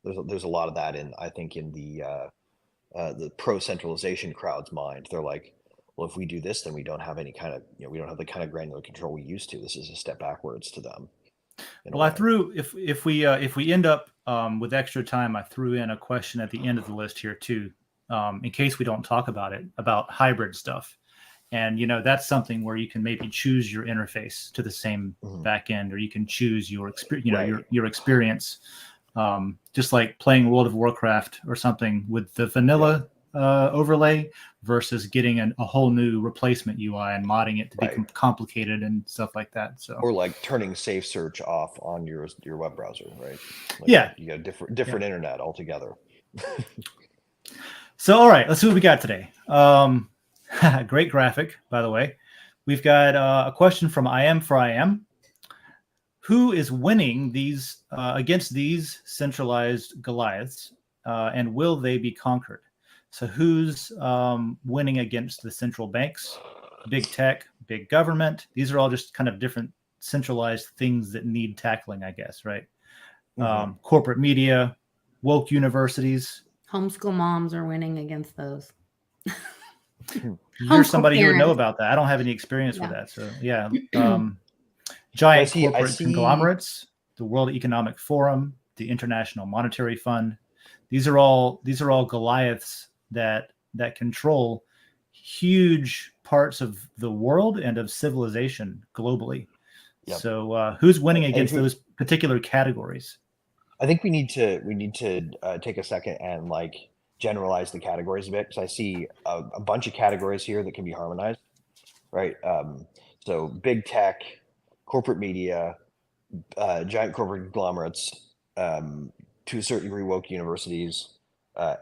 C: There's a lot of that I think in the pro centralization crowd's mind. They're like, well, if we do this, then we don't have any kind of we don't have the kind of granular control we used to. This is a step backwards to them.
A: Well, I threw if we end up with extra time, I threw in a question at the end of the list here too, in case we don't talk about it, about hybrid stuff. And that's something where you can maybe choose your interface to the same backend, or you can choose your experience, your experience, just like playing World of Warcraft or something with the vanilla overlay versus getting a whole new replacement UI and modding it to become complicated and stuff like that. So,
C: or like turning safe search off on your web browser, right? You got different internet altogether.
A: So, all right, let's see what we got today. Great graphic, by the way. We've got a question from I Am for I Am. Who is winning these against these centralized Goliaths, and will they be conquered? So who's winning against the central banks, big tech, big government? These are all just kind of different centralized things that need tackling, I guess, right? Corporate media, woke universities.
B: Homeschool moms are winning against those.
A: You're somebody who would know about that. I don't have any experience with that. So yeah. Giant corporate conglomerates, the World Economic Forum, the International Monetary Fund. These are all Goliaths that control huge parts of the world and of civilization globally. Yep. So who's winning against those particular categories?
C: I think we need to take a second and generalize the categories a bit, because I see a bunch of categories here that can be harmonized, right? So big tech, corporate media, giant corporate conglomerates, to a certain degree woke universities,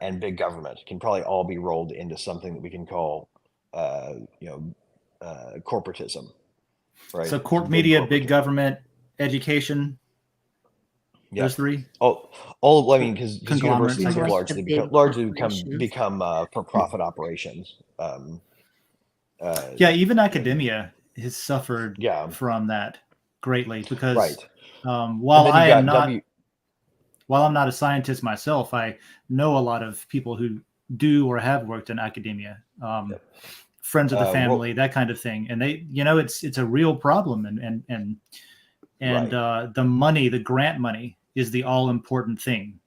C: and big government can probably all be rolled into something that we can call corporatism, right?
A: So corporate media, big government, education. Those three.
C: All I mean, because universities have largely become for-profit operations.
A: Even academia has suffered from that greatly, because while I'm not a scientist myself, I know a lot of people who do or have worked in academia, friends of the family, that kind of thing, and they, it's a real problem, and the money, the grant money, is the all important thing.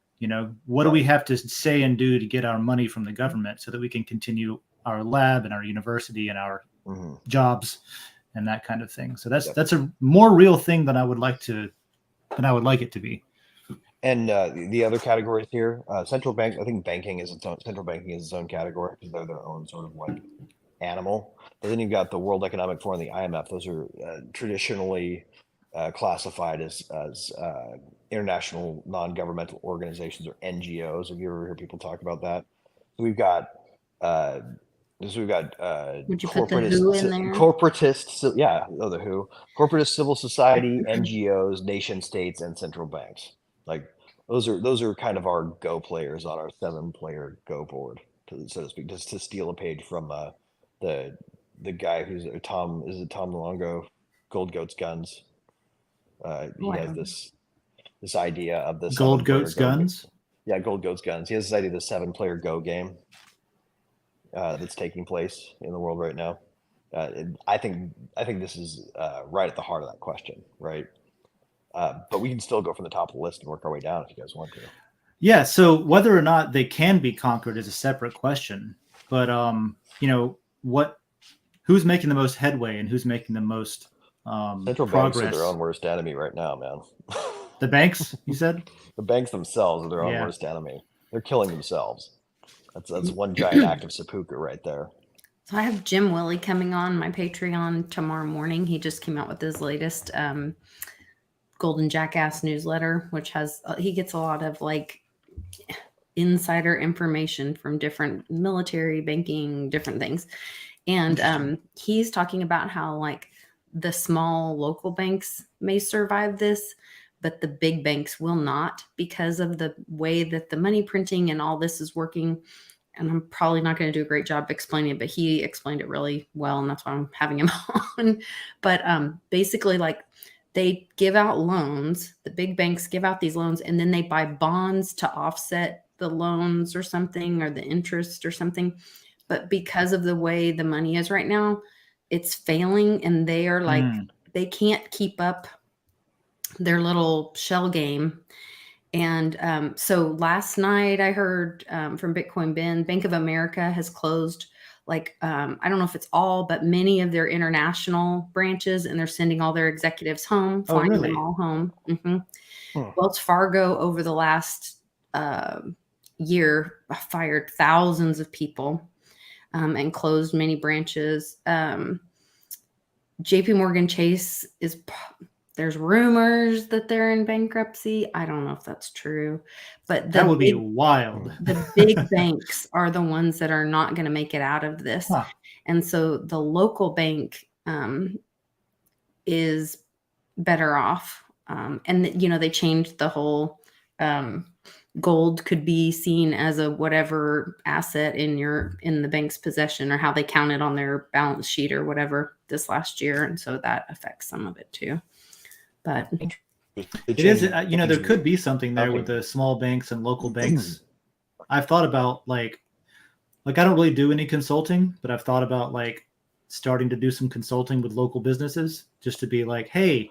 A: What do we have to say and do to get our money from the government so that we can continue our lab and our university and our jobs and that kind of thing? So that's a more real thing than I would like it to be.
C: And the other categories here, central bank, I think central banking is its own category, because they're their own sort of animal. But then you've got the World Economic Forum, the IMF. Those are traditionally classified as international non-governmental organizations, or NGOs. Have you ever heard people talk about that? So we've got would you put the WHO in there? The WHO, corporatist civil society, NGOs, nation states, and central banks. Those are kind of our Go players on our 7-player Go board, so to speak. Just to steal a page from the guy who's Tom Luongo, Gold Goats Guns. He has this idea of the
A: Gold Goats Guns.
C: Yeah, Gold Goats Guns. He has this idea of the 7-player Go game that's taking place in the world right now. I think this is right at the heart of that question, right? But we can still go from the top of the list and work our way down if you guys want to.
A: Yeah. So whether or not they can be conquered is a separate question. But who's making the most headway and who's making the most
C: Central banks are their own worst enemy right now, man.
A: The banks, you said?
C: The banks themselves are their own worst enemy. They're killing themselves. That's one giant act of seppuku right there.
B: So I have Jim Willie coming on my Patreon tomorrow morning. He just came out with his latest Golden Jackass newsletter, which has he gets a lot of like insider information from different military, banking, different things. And he's talking about how like the small local banks may survive this, but the big banks will not because of the way that the money printing and all this is working. And I'm probably not going to do a great job explaining it, but he explained it really well. And that's why I'm having him on. But basically, like they give out loans, the big banks give out these loans, and then they buy bonds to offset the loans or something, or the interest or something. But because of the way the money is right now, it's failing. And they are like, they can't keep up their little shell game. And so last night I heard from Bitcoin Ben, Bank of America has closed like, I don't know if it's all, but many of their international branches, and they're sending all their executives home, flying them all home. Wells Fargo over the last year fired thousands of people and closed many branches. JP Morgan Chase there's rumors that they're in bankruptcy. I don't know if that's true, but
A: that would be wild.
B: The big banks are the ones that are not going to make it out of this. And so the local bank is better off. And they changed the whole gold could be seen as a whatever asset in the bank's possession, or how they count it on their balance sheet or whatever this last year. And so that affects some of it too. But
A: it is, there could be something there with the small banks and local banks. I've thought about like I don't really do any consulting, but I've thought about like starting to do some consulting with local businesses, just to be like, hey,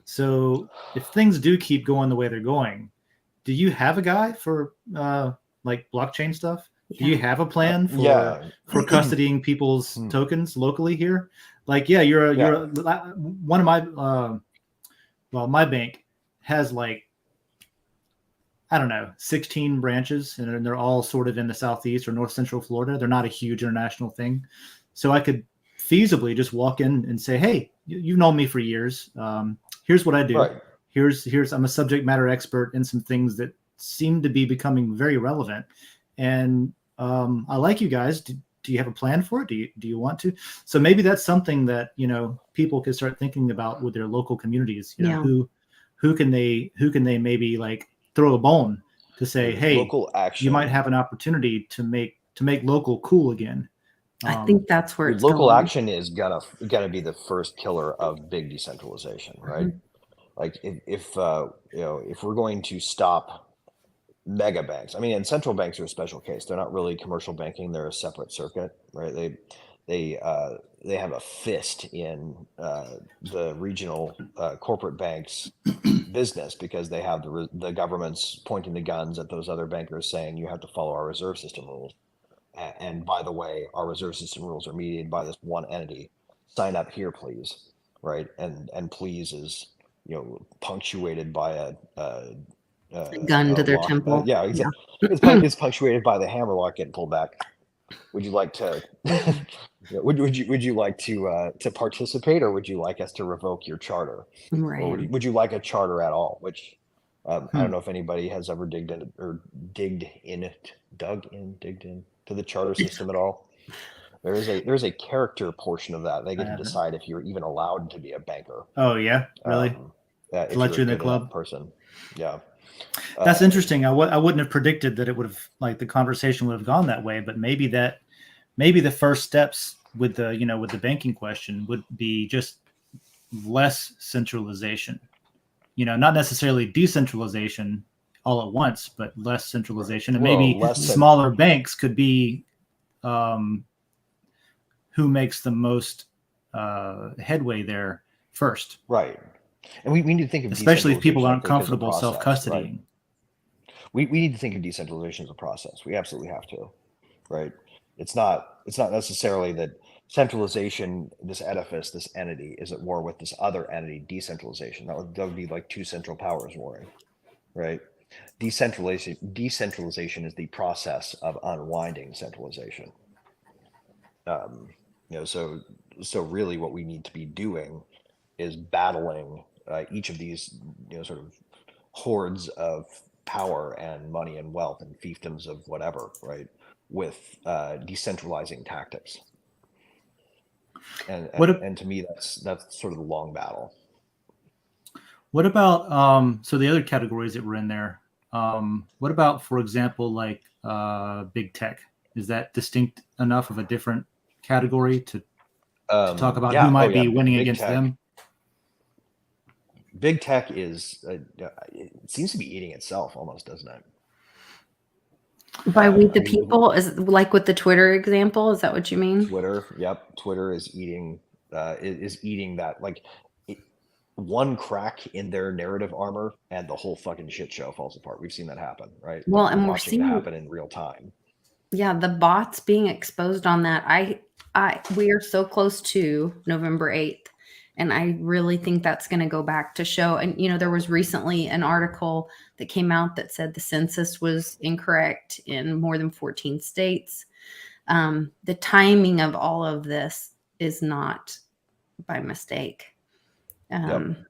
A: so if things do keep going the way they're going, do you have a guy for like blockchain stuff? Yeah. Do you have a plan for custodying people's tokens locally here? Like, you're one of my my bank has like, I don't know, 16 branches, and they're all sort of in the Southeast or North Central Florida. They're not a huge international thing. So I could feasibly just walk in and say, hey, you've known me for years. Here's what I do. Right. Here's I'm a subject matter expert in some things that seem to be becoming very relevant. And I like you guys. Do you have a plan for it? Do you want to? So maybe that's something that, people can start thinking about with their local communities. Who can they maybe like throw a bone to say, hey,
C: local action.
A: You might have an opportunity to make local cool again.
B: I think that's where it's
C: local
B: going.
C: action is gotta be the first killer of big decentralization, right? Like if we're going to stop mega banks, I mean, and central banks are a special case. They're not really commercial banking; they're a separate circuit, right? They have a fist in the regional corporate banks business, because they have the governments pointing the guns at those other bankers, saying you have to follow our reserve system rules. And by the way, our reserve system rules are mediated by this one entity. Sign up here, please, right? And please is punctuated by a
B: gun to their temple.
C: Exactly. Yeah. It's punctuated by the hammerlock getting pulled back. Would you like to would you like to participate, or would you like us to revoke your charter?
B: Right.
C: Or would you like a charter at all? Which I don't know if anybody has ever dug in to the charter system at all. There's a character portion of that. They get to decide if you're even allowed to be a banker.
A: Oh yeah, really?
C: If
A: let you in the club person. Yeah. That's interesting. I wouldn't have predicted that it would have, like, the conversation would have gone that way, but maybe the first steps with the banking question would be just less centralization. Not necessarily decentralization all at once, but less centralization. And maybe smaller banks could be who makes the most headway there first.
C: Right. And we need to think of
A: especially if people
C: decentralization, I
A: aren't
C: think, as a
A: comfortable
C: process,
A: self-custodying.
C: right? We need to think of decentralization as a process. We absolutely have to, right? It's not necessarily that centralization, this edifice, this entity, is at war with this other entity, decentralization. That would be like two central powers warring, right? Decentralization is the process of unwinding centralization. So really what we need to be doing is battling each of these, sort of hordes of power and money and wealth and fiefdoms of whatever, right, with decentralizing tactics. And to me, that's sort of the long battle.
A: What about so the other categories that were in there? What about, for example, like big tech? Is that distinct enough of a different category to talk about who might be winning against them?
C: Big tech is it seems to be eating itself almost, doesn't it?
B: By we the people, is like with the Twitter example? Is that what you mean?
C: Twitter, yep. Twitter is eating that, like, one crack in their narrative armor and the whole fucking shit show falls apart. We've seen that happen, right?
B: Well, and
C: we're seeing it happen in real time.
B: Yeah, the bots being exposed on that. We are so close to November 8th. And I really think that's going to go back to show. And, there was recently an article that came out that said the census was incorrect in more than 14 states. The timing of all of this is not by mistake.
C: Yep.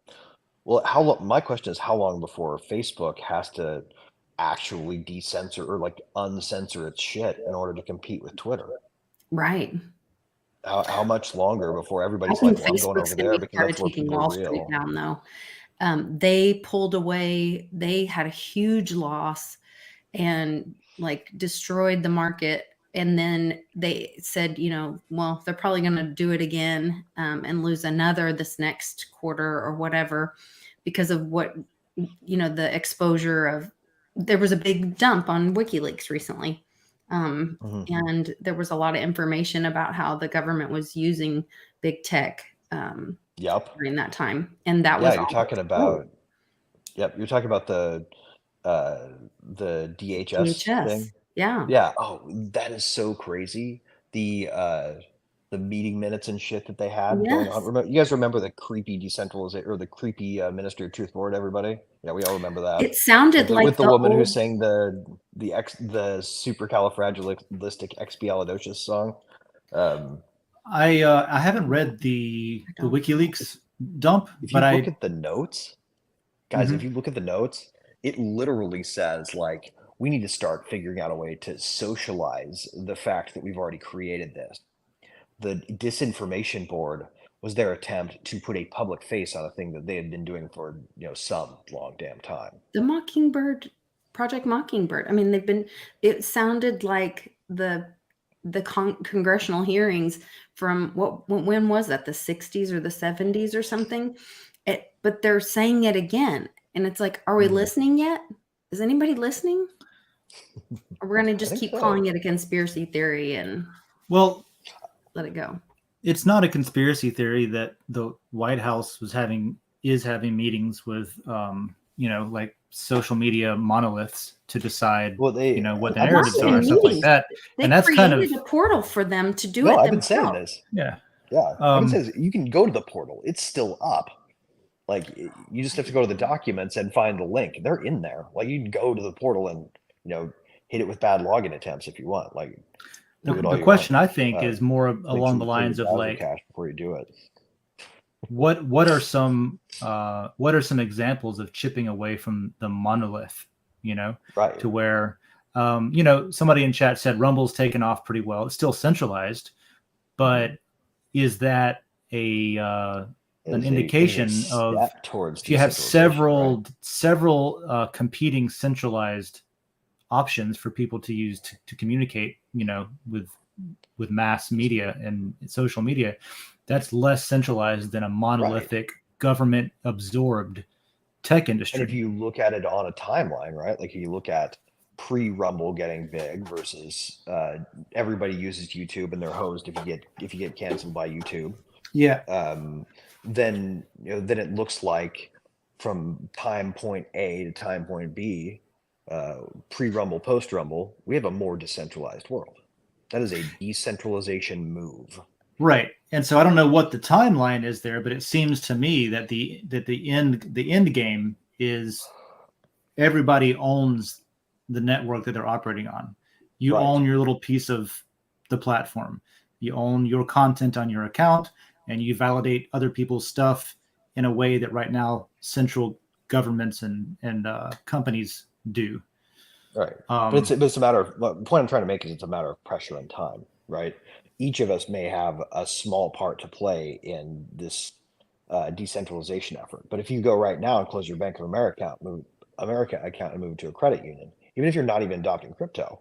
C: Well, my question is, how long before Facebook has to actually decensor or like uncensor its shit in order to compete with Twitter?
B: Right.
C: How much longer before everybody's like, well, I'm going over there because that's where people are real.
B: Down, though. They pulled away. They had a huge loss and like destroyed the market. And then they said, well, they're probably going to do it again and lose another this next quarter or whatever because of what, the exposure of. There was a big dump on WikiLeaks recently. And there was a lot of information about how the government was using big tech during that time. And that was
C: you're talking about you're talking about the DHS thing. Yeah. Oh, that is so crazy. The meeting minutes and shit that they had going on. You guys remember the creepy decentralization or the creepy Ministry of Truth Board? Everybody, yeah, we all remember that.
B: It sounded
C: with the woman who's sang the supercalifragilisticexpialidocious song.
A: I haven't read the WikiLeaks dump,
C: if you look at the notes, guys, if you look at the notes, it literally says like, we need to start figuring out a way to socialize the fact that we've already created this. The disinformation board was their attempt to put a public face on a thing that they had been doing for some long damn time.
B: The Project Mockingbird. I mean, it sounded like the congressional hearings from when was that? The 60s or the 70s or something? But they're saying it again. And it's like, are we listening yet? Is anybody listening? Or we're going to just keep calling it a conspiracy theory and let it go.
A: It's not a conspiracy theory that the White House is having meetings with, like social media monoliths to decide, what the narratives are, stuff like that.
B: And that's kind of a portal for them to do it.
C: I've been saying this.
A: Yeah.
C: I've been saying this. You can go to the portal. It's still up. Like, you just have to go to the documents and find the link. They're in there. Like, you can go to the portal and, hit it with bad login attempts if you want. Like,
A: the question I think is more along the lines of like,
C: cash before you do it.
A: What are some examples of chipping away from the monolith?
C: Right.
A: To where, somebody in chat said Rumble's taken off pretty well. It's still centralized, but is that an indication of if you have several competing centralized options for people to use to communicate, with mass media and social media, that's less centralized than a monolithic government absorbed tech industry.
C: And if you look at it on a timeline, right? Like, you look at pre-Rumble getting big versus everybody uses YouTube and they're hosed if you get canceled by YouTube.
A: Yeah.
C: Then then it looks like from time point A to time point B, pre-Rumble, post-Rumble, we have a more decentralized world. That is a decentralization move.
A: Right. And so I don't know what the timeline is there, but it seems to me that the end game is everybody owns the network that they're operating on. You
C: Right.
A: own your little piece of the platform. You own your content on your account, and you validate other people's stuff in a way that right now central governments and companies do.
C: Right. But it's a matter of, the point I'm trying to make is it's a matter of pressure and time, right? Each of us may have a small part to play in this decentralization effort. But if you go right now and close your Bank of America account and move it to a credit union, even if you're not even adopting crypto,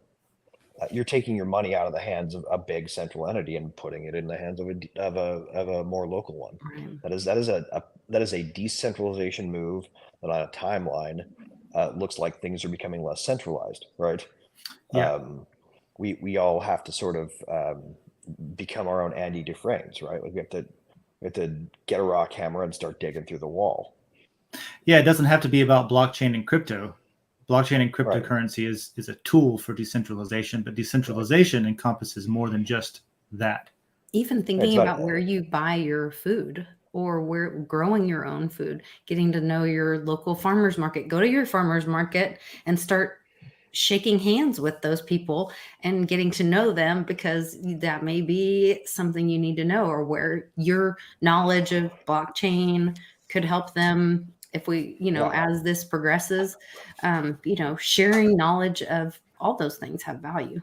C: you're taking your money out of the hands of a big central entity and putting it in the hands of a more local one.
B: Right.
C: That is a decentralization move that on a timeline looks like things are becoming less centralized, right?
A: Yeah.
C: We all have to sort of become our own Andy Dufresnes, right? Like we have to get a rock hammer and start digging through the wall.
A: Yeah, it doesn't have to be about blockchain and crypto. Blockchain and
C: Right.
A: cryptocurrency is a tool for decentralization, but decentralization encompasses more than just that.
B: Even thinking about where you buy your food or where growing your own food, getting to know your local farmers market. Go to your farmers market and start shaking hands with those people and getting to know them, because that may be something you need to know, or where your knowledge of blockchain could help them if we, as this progresses, sharing knowledge of all those things have value.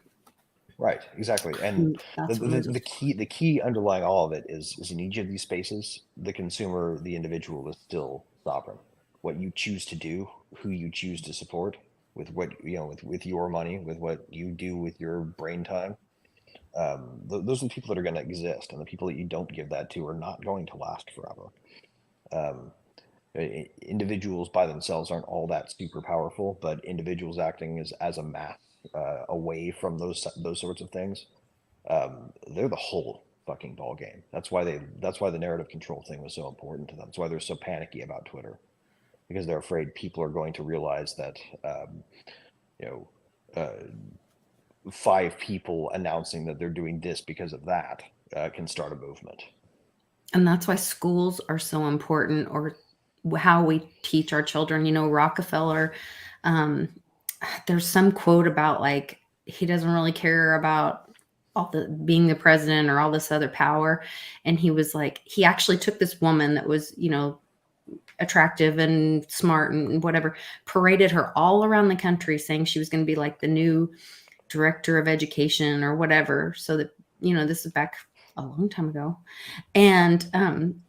C: Right, exactly. And
B: That's
C: the key underlying all of it is in each of these spaces, the consumer, the individual is still sovereign. What you choose to do, who you choose to support, with what with your money, with what you do with your brain time, those are the people that are going to exist, and the people that you don't give that to are not going to last forever. Individuals by themselves aren't all that super powerful, but individuals acting as a mass away from those sorts of things, they're the whole fucking ball game. That's why the narrative control thing was so important to them. That's why they're so panicky about Twitter, because they're afraid people are going to realize that 5 people announcing that they're doing this because of that can start a movement.
B: And that's why schools are so important, or how we teach our children. Rockefeller, there's some quote about like he doesn't really care about all the being the president or all this other power. And he was like, he actually took this woman that was, attractive and smart and whatever, paraded her all around the country saying she was going to be like the new director of education or whatever. So that, this is back a long time ago. And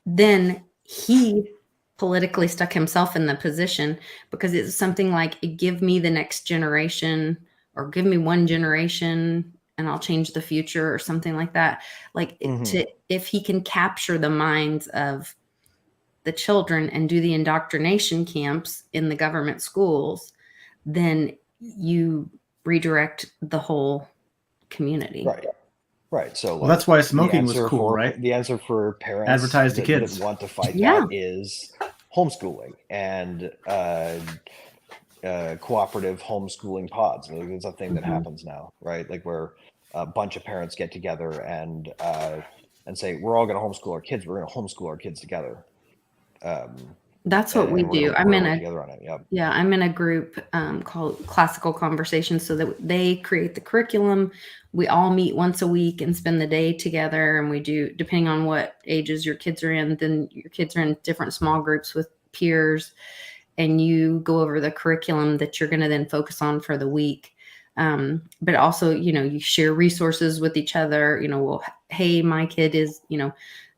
B: then he politically stuck himself in the position because it's something like, give me the next generation, or give me one generation and I'll change the future, or something like that. Like if he can capture the minds of the children and do the indoctrination camps in the government schools, then you redirect the whole community.
C: Right. So
A: well, that's why smoking was cool, right?
C: The answer for parents
A: advertised to kids
C: that want to fight that is homeschooling and cooperative homeschooling pods. It's a thing that happens now, right? Like where a bunch of parents get together and say, we're all going to homeschool our kids. We're going to homeschool our kids together.
B: That's what we do. I'm in a group called Classical Conversations, so that they create the curriculum. We all meet once a week and spend the day together, and we do, depending on what ages your kids are in, then your kids are in different small groups with peers, and you go over the curriculum that you're going to then focus on for the week. But also, you share resources with each other. Well, hey, my kid is,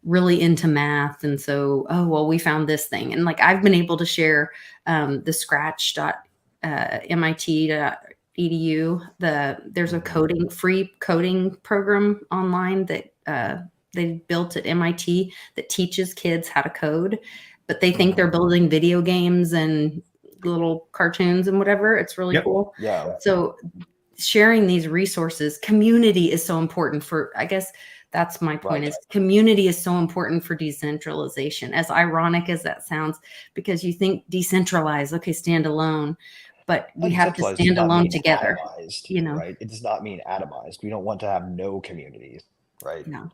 B: really into math. And so, we found this thing. And like, I've been able to share the scratch.mit.edu. There's a free coding program online that they built at MIT that teaches kids how to code, but they think they're building video games and little cartoons and whatever. It's really cool.
C: Yeah.
B: So sharing these resources, community is so important for, I guess, That's my point.
C: Right.
B: Is community is so important for decentralization, as ironic as that sounds, because you think decentralized, okay, stand alone, but we have to
C: Decentralized does
B: stand
C: not
B: alone
C: mean
B: together,
C: atomized,
B: you know?
C: right? It does not mean atomized. We don't want to have no communities, right?
B: No.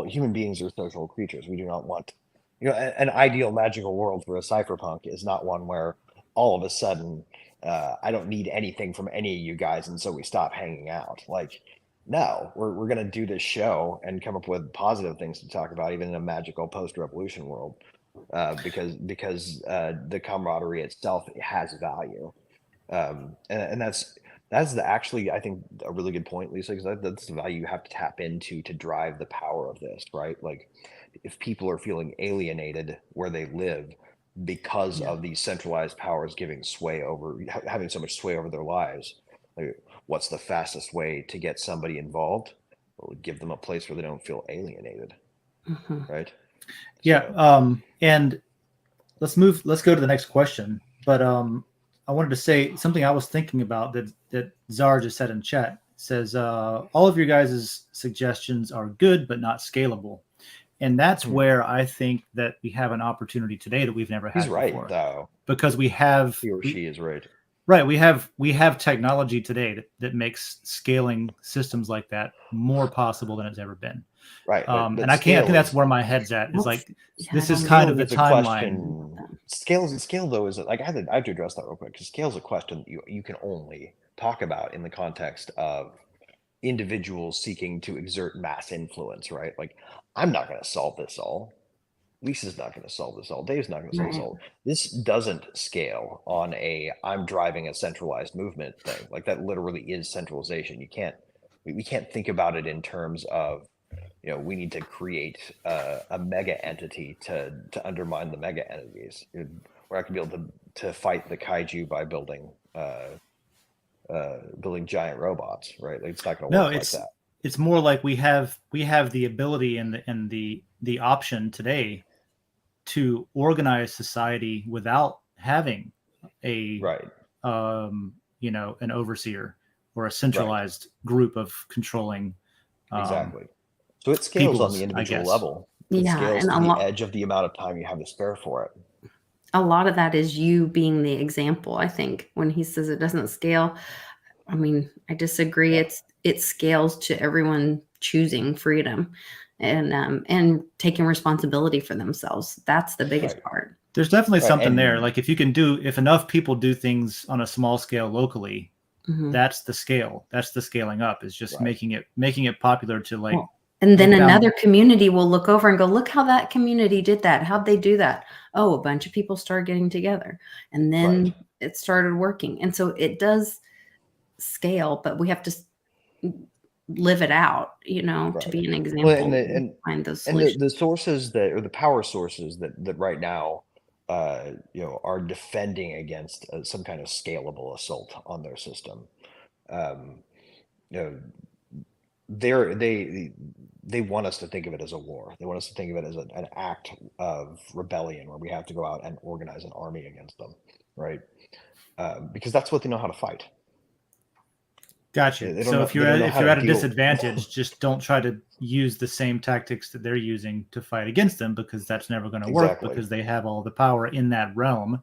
C: Human beings are social creatures. We do not want, an ideal magical world for a cypherpunk is not one where all of a sudden I don't need anything from any of you guys, and so we stop hanging out. Like, no, we're gonna do this show and come up with positive things to talk about, even in a magical post-revolution world, because the camaraderie itself has value, and that's actually, I think, a really good point, Lisa, because that's the value you have to tap into to drive the power of this, right? Like, if people are feeling alienated where they live because
B: Yeah.
C: of these centralized powers having so much sway over their lives, like, what's the fastest way to get somebody involved? Well, give them a place where they don't feel alienated, right?
A: Yeah.
C: So,
A: And let's go to the next question. But I wanted to say something I was thinking about that Zara just said in chat. Says all of your guys' suggestions are good but not scalable. And that's where I think that we have an opportunity today that we've never had
C: he's right,
A: before.
C: though.
A: Because we have
C: He or she is right.
A: right, we have technology today that makes scaling systems like that more possible than it's ever been.
C: Right, but
A: And I think that's where my head's at. Is
B: That's-
A: like
B: yeah,
A: this
B: I
A: is
B: don't
A: kind
C: scale
A: of the
C: is a
A: timeline.
C: question. Scale though is like I have to address that real quick, because scale is a question that you can only talk about in the context of individuals seeking to exert mass influence, right? Like, I'm not going to solve this all. Lisa's not going to solve this all. Dave's not going to solve this
B: Right.
C: all. This doesn't scale on I'm driving a centralized movement thing. Like, that literally is centralization. We can't think about it in terms of, we need to create a mega entity to undermine the mega entities. We're not going to be able to fight the kaiju by building giant robots, right? Like, it's not going to
A: No,
C: work like that.
A: it's more like we have the ability and the option today to organize society without having a
C: Right,
A: an overseer or a
C: right,
A: centralized group of controlling
C: exactly. So it scales on the
A: peoples, I
C: individual
A: guess.
C: level. It
B: Yeah,
C: scales
B: and
C: to the edge of the amount of time you have to spare for it.
B: a lot of that is you being the example. I think when he says it doesn't scale, I mean, I disagree.
C: Yeah.
B: It scales to everyone choosing freedom and taking responsibility for themselves. That's the biggest
C: Right,
B: part.
A: There's definitely
C: right,
A: something there.
C: and
A: Like if enough people do things on a small scale locally,
B: Mhm.
A: that's the scale. That's the scaling up. Is just
C: right,
A: making it popular to like
B: Well, and then
A: look down.
B: another community will look over and go, look how that community did that. How'd they do that? Oh, a bunch of people started getting together and then
C: right.
B: it started working. And so it does scale, but we have to live it out, to
C: Right.
B: be an
C: Well,
B: example and find those
C: and
B: solutions.
C: the sources the power sources that right now, are defending against some kind of scalable assault on their system. Um, you know, they're they want us to think of it as a war. They want us to think of it as an act of rebellion where we have to go out and organize an army against them, right? Because that's what they know how to fight.
A: Gotcha.
C: They don't
A: So
C: know. They don't know
A: if
C: how
A: you're
C: to
A: at a
C: deal.
A: disadvantage, just don't try to use the same tactics that they're using to fight against them, because that's never going to work,
C: Exactly.
A: because they have all the power in that realm.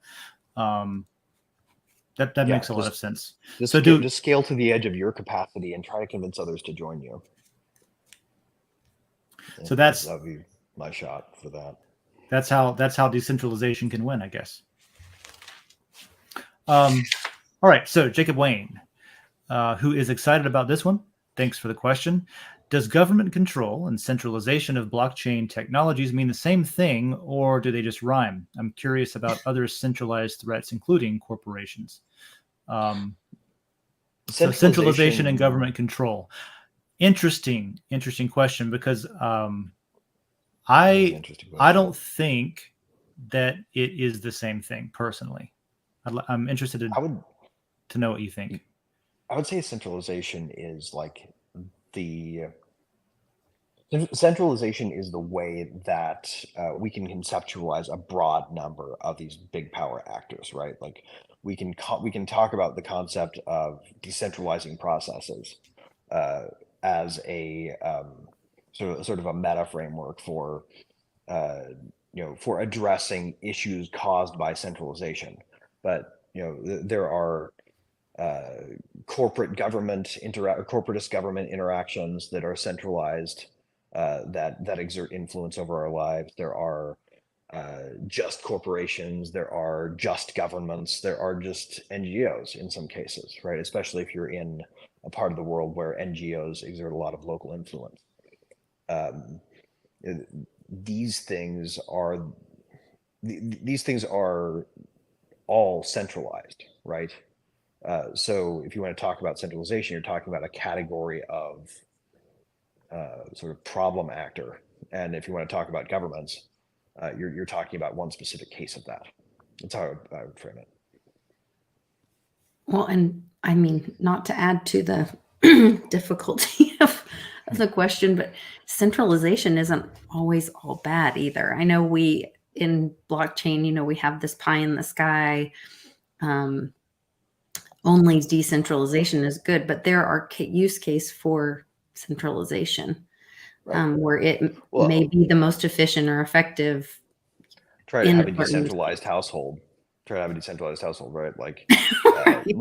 A: That
C: Yeah,
A: makes a lot of sense.
C: just scale to the edge of your capacity and try to convince others to join you.
A: So
C: that would be my shot for that.
A: That's how decentralization can win, I guess. All right. So Jacob Wayne, who is excited about this one. Thanks for the question. Does government control and centralization of blockchain technologies mean the same thing, or do they just rhyme? I'm curious about other centralized threats, including corporations. So centralization and government control. Interesting question, because I don't think that it is the same thing personally. I'm interested to know what you think.
C: I would say centralization is like centralization is the way that we can conceptualize a broad number of these big power actors, right? Like, we can talk about the concept of decentralizing processes as sort of a meta framework for for addressing issues caused by centralization. But there are corporatist government interactions that are centralized, that exert influence over our lives. There are just corporations, there are just governments, there are just NGOs in some cases, right? Especially if you're in a part of the world where NGOs exert a lot of local influence. Um, these things are all centralized, right? So if you want to talk about centralization, you're talking about a category of sort of problem actor, and if you want to talk about governments, you're talking about one specific case of that. That's how I would frame it.
B: Well, and I mean, not to add to the difficulty of the question, but centralization isn't always all bad either. I know we in blockchain, we have this pie in the sky. Only decentralization is good, but there are use case for centralization,
C: Right.
B: where it
C: Well,
B: may be the most efficient or effective.
C: try to
B: in
C: have
B: the
C: a
B: certain use
C: decentralized household. Try to have a decentralized household, right? Like
B: case.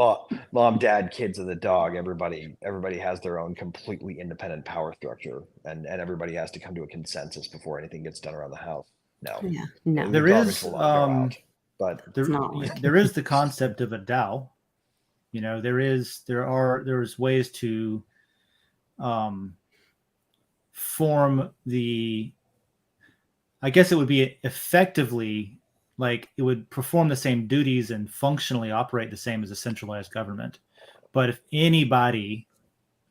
C: mom, dad, kids, and the dog. Everybody has their own completely independent power structure, and everybody has to come to a consensus before anything gets done around the house. No,
B: Yeah, no,
C: the
A: There
C: garbage
A: is
C: will not go out. But
B: it's not like
A: there is the concept of a DAO. There's ways to form the, I guess it would be effectively like it would perform the same duties and functionally operate the same as a centralized government. But if anybody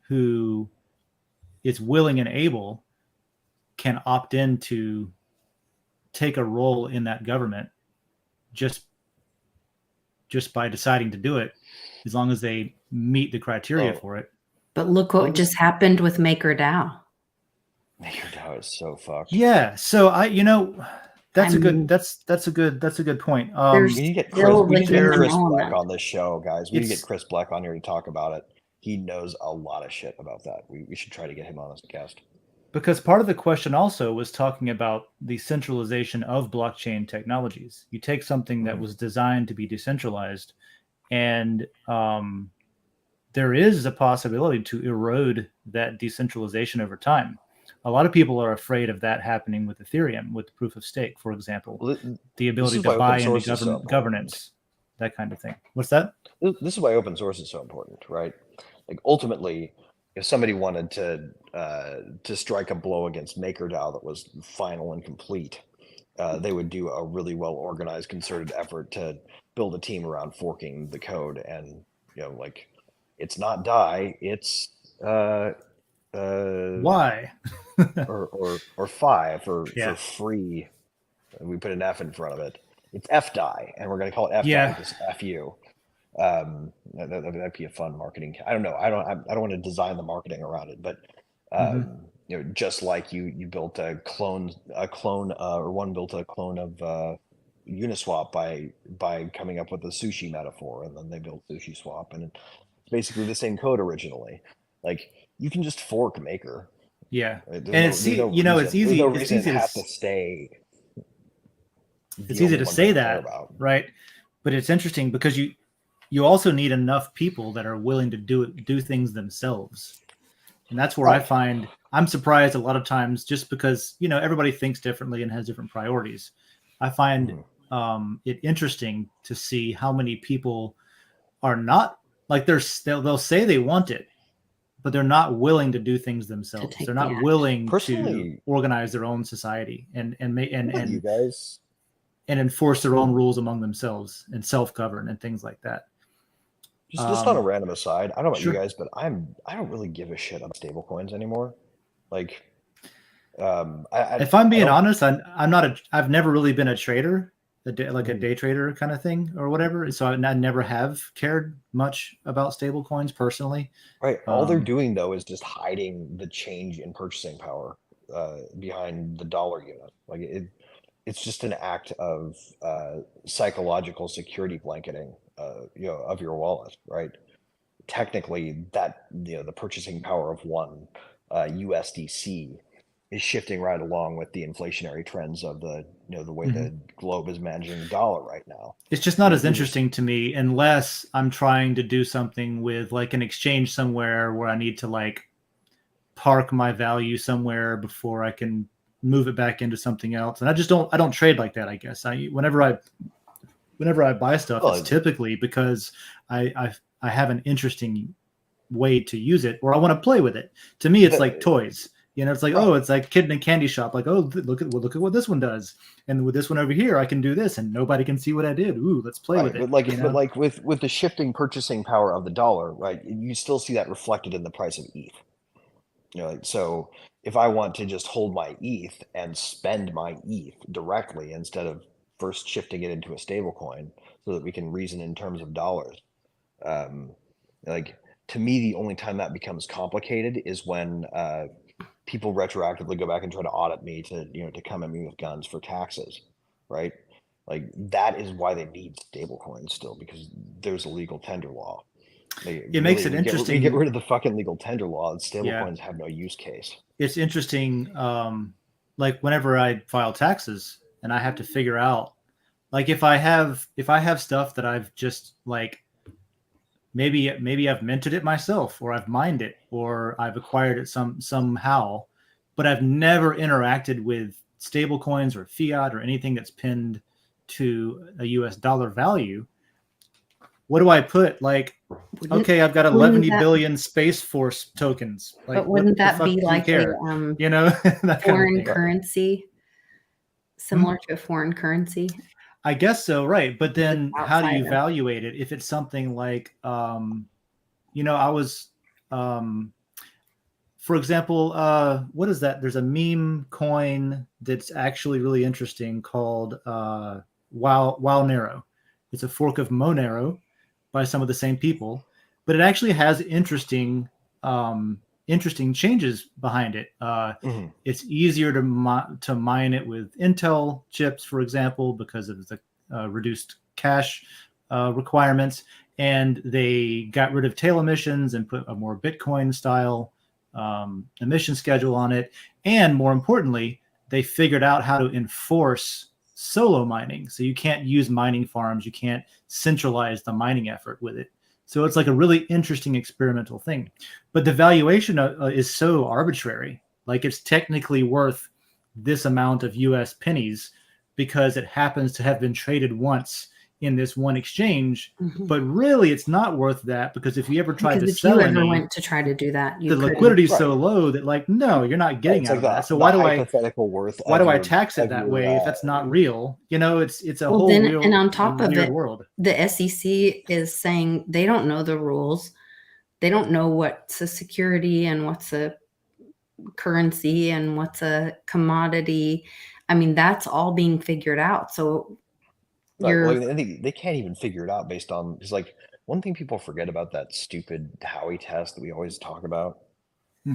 A: who is willing and able can opt in to take a role in that government just by deciding to do it, as long as they meet the criteria for it.
B: But look what just happened with MakerDAO.
C: MakerDAO is so fucked.
A: Yeah. So that's a good point.
B: There's
C: We need to get
B: still
C: Chris,
B: the human
C: Chris Black
B: element.
C: on this show, guys. We need to get Chris Black on here to talk about it. He knows a lot of shit about that. We should try to get him on as a guest.
A: Because part of the question also was talking about the centralization of blockchain technologies. You take something that was designed to be decentralized, and there is a possibility to erode that decentralization over time. A lot of people are afraid of that happening with Ethereum, with proof of stake, for example, the ability to buy into governance, that kind of thing. What's that?
C: This is why open source is so important, right? Like ultimately, if somebody wanted to strike a blow against MakerDAO that was final and complete, they would do a really well organized, concerted effort to build a team around forking the code. And like, it's not DAI, it's
A: why
C: or five for free. We put an F in front of it. It's FDAI, and we're going to call it FDAI because FU. That'd be a fun marketing. I don't know. I don't want to design the marketing around it, but just like you built a clone, or one built a clone of Uniswap by coming up with a sushi metaphor, and then they built Sushi Swap, and it's basically the same code originally. Like you can just fork Maker.
A: Yeah,
C: Right?
A: And it's easy. It's easy to
C: stay.
A: It's easy to say that, right? But it's interesting because you also need enough people that are willing to do things themselves, and that's where I find I'm surprised a lot of times, just because everybody thinks differently and has different priorities. I find it interesting to see how many people are not like they'll say they want it, but they're not willing to do things themselves. They're not willing to organize their own society and
C: you guys
A: and enforce their own rules among themselves and self-govern and things like that.
C: Just on a random aside, I don't know about you guys, but I don't really give a shit about stablecoins anymore. Like,
A: if I'm being honest, I've never really been a trader, a day trader kind of thing or whatever. So I never have cared much about stablecoins personally.
C: Right. All they're doing though is just hiding the change in purchasing power behind the dollar unit. Like it's just an act of psychological security blanketing, of your wallet, right? Technically, that the purchasing power of one USDC is shifting right along with the inflationary trends of the the way
A: Mm-hmm.
C: the globe is managing the dollar right now.
A: It's just not as interesting to me unless I'm trying to do something with like an exchange somewhere where I need to like park my value somewhere before I can move it back into something else. And I don't trade like that, I guess. Whenever I buy stuff, it's typically because I have an interesting way to use it or I want to play with it. To me, it's like toys. It's like, oh, it's like kid in a candy shop. Like, oh, look at what this one does, and with this one over here, I can do this, and nobody can see what I did. Ooh, let's play with it.
C: But like with the shifting purchasing power of the dollar, right? You still see that reflected in the price of ETH. So if I want to just hold my ETH and spend my ETH directly instead of first shifting it into a stable coin, so that we can reason in terms of dollars, like to me, the only time that becomes complicated is when people retroactively go back and try to audit me to come at me with guns for taxes, right? Like that is why they need stable coins still, because there's a legal tender law.
A: It makes it interesting.
C: We get rid of the fucking legal tender law, and stable coins have no use case.
A: It's interesting. Like whenever I file taxes and I have to figure out, like if I have stuff that I've just like, maybe I've minted it myself or I've mined it or I've acquired it somehow, but I've never interacted with stable coins or fiat or anything that's pinned to a US dollar value. What do I put? Like, okay, I've got 11 billion Space Force tokens. Like,
B: but wouldn't that be like a
A: that
B: foreign currency, similar to a foreign currency?
A: I guess so, right? But then, how do you evaluate it? If it's something like, I was, for example, what is that? There's a meme coin that's actually really interesting called Wow Nero. It's a fork of Monero by some of the same people, but it actually has interesting changes behind it. It's easier to mine it with Intel chips, for example, because of the reduced cache requirements, and they got rid of tail emissions and put a more Bitcoin style emission schedule on it. And more importantly, they figured out how to enforce solo mining. So you can't use mining farms. You can't centralize the mining effort with it. So it's like a really interesting experimental thing. But the valuation is so arbitrary. Like it's technically worth this amount of US pennies because it happens to have been traded once in this one exchange. But really, it's not worth that, because if you ever tried to sell any,
B: went to try to do that,
A: the liquidity is so low that like, no, you're not getting out of that. So why do I tax it that way if that's not real? It's a whole real,
B: and on top of it,
A: world.
B: The SEC is saying they don't know the rules. They don't know what's a security and what's a currency and what's a commodity. I mean, that's all being figured out. So
C: they can't even figure it out based on, it's like one thing people forget about that stupid Howey test that we always talk about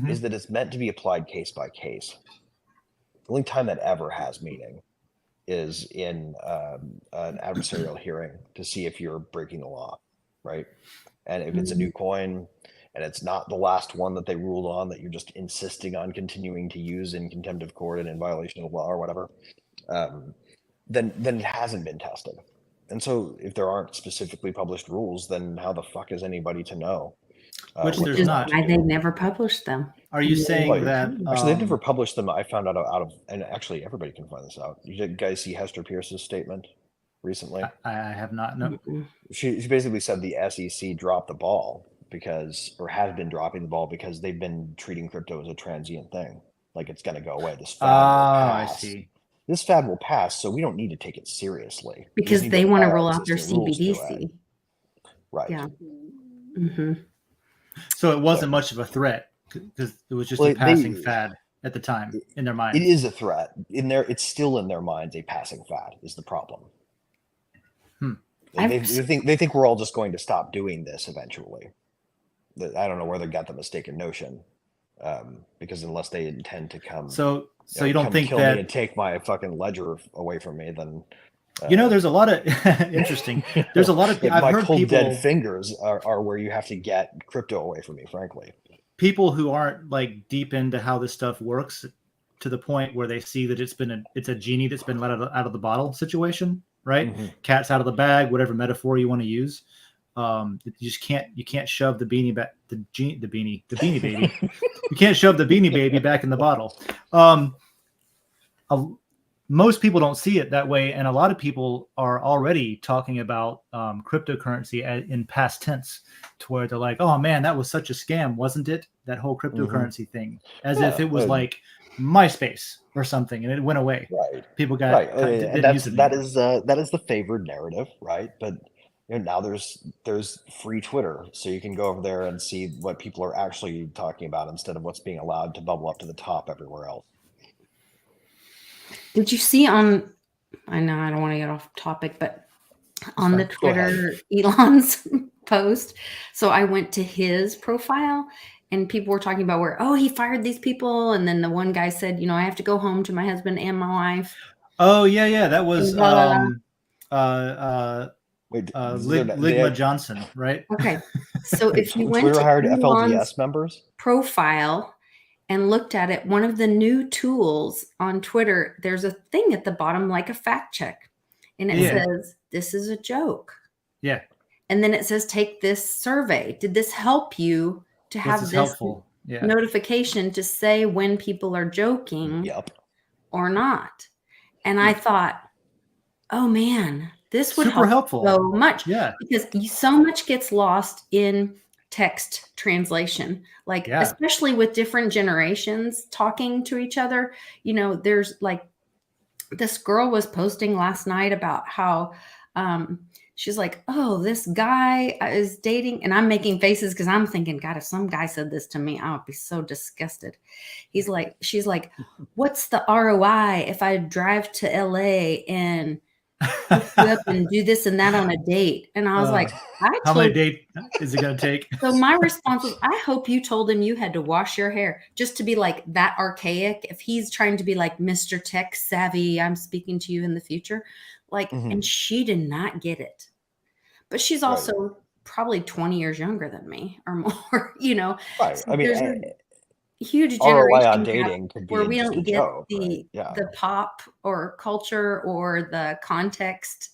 C: is that it's meant to be applied case by case. The only time that ever has meaning is in an adversarial hearing to see if you're breaking the law, right? And if it's a new coin and it's not the last one that they ruled on that you're just insisting on continuing to use in contempt of court and in violation of law or whatever, then it hasn't been tested. And so if there aren't specifically published rules, then how the fuck is anybody to know?
A: Which there's not.
B: Why they never published them.
A: Are you saying that?
C: Actually, they've never published them. I found out of, and actually everybody can find this out. You guys see Hester Pierce's statement recently?
A: I have not. No.
C: She basically said the SEC dropped the ball or has been dropping the ball because they've been treating crypto as a transient thing. Like it's going to go away. This fad will pass. I see. This fad will pass, so we don't need to take it seriously.
B: Because they want to roll out their CBDC.
C: Right.
B: Yeah.
A: So it wasn't much of a threat because it was just a passing fad at the time in their minds.
C: It is a threat. It's still in their minds a passing fad is the problem. They think we're all just going to stop doing this eventually. I don't know where they got the mistaken notion, because unless they intend to come,
A: so you don't think
C: kill
A: that
C: me and take my fucking ledger away from me, then
A: there's a lot of interesting. There's a lot of I've heard
C: cold
A: people,
C: dead fingers are where you have to get crypto away from me. Frankly,
A: people who aren't like deep into how this stuff works to the point where they see that it's a genie that's been let out of the bottle situation, right?
C: Mm-hmm.
A: Cat's out of the bag, whatever metaphor you want to use. You just can't shove the beanie baby. You can't shove the beanie baby back in the bottle. Most people don't see it that way, and a lot of people are already talking about cryptocurrency in past tense, to where they're like, "Oh man, that was such a scam, wasn't it? That whole cryptocurrency thing," as if it was like MySpace or something, and it went away.
C: Right.
A: People
C: Right.
A: didn't
C: And
A: use it
C: that
A: anymore.
C: is the favored narrative, right? But now there's free Twitter, so you can go over there and see what people are actually talking about instead of what's being allowed to bubble up to the top everywhere else.
B: Did you see on? I know I don't want to get off topic, but on the Twitter, Elon's post. So I went to his profile, and people were talking about where, oh, he fired these people, and then the one guy said, I have to go home to my husband and my wife.
A: Oh yeah, that was
C: Wait,
A: Ligma Johnson, right?
B: Okay, so if you went
C: Twitter
B: to
C: hired
B: Elon's
C: FLDS members
B: profile and looked at it, one of the new tools on Twitter, there's a thing at the bottom like a fact check, and it says, "This is a joke."
A: Yeah.
B: And then it says, "Take this survey. Did this help you to have this
A: helpful? Yeah.
B: Notification to say when people are joking or not?" And I thought, oh man, this would
A: super
B: help
A: helpful
B: so much.
A: Yeah.
B: Because so much gets lost in text translation, like especially with different generations talking to each other. There's like this girl was posting last night about how she's like, oh, this guy is dating, and I'm making faces because I'm thinking, God, if some guy said this to me, I would be so disgusted. She's like, what's the ROI if I drive to LA and pick you up and do this and that on a date? And I was like,
A: how many dates is it going to take?
B: So my response was, I hope you told him you had to wash your hair, just to be like that archaic. If he's trying to be like Mr. Tech Savvy, I'm speaking to you in the future. Like, and she did not get it. But she's also probably 20 years younger than me or more,
C: Right.
B: So
C: I mean,
B: there's a huge
C: ROI
B: generation
C: on
B: gap
C: dating could be
B: where we
C: just
B: don't
C: a
B: get
C: joke,
B: the pop or culture or the context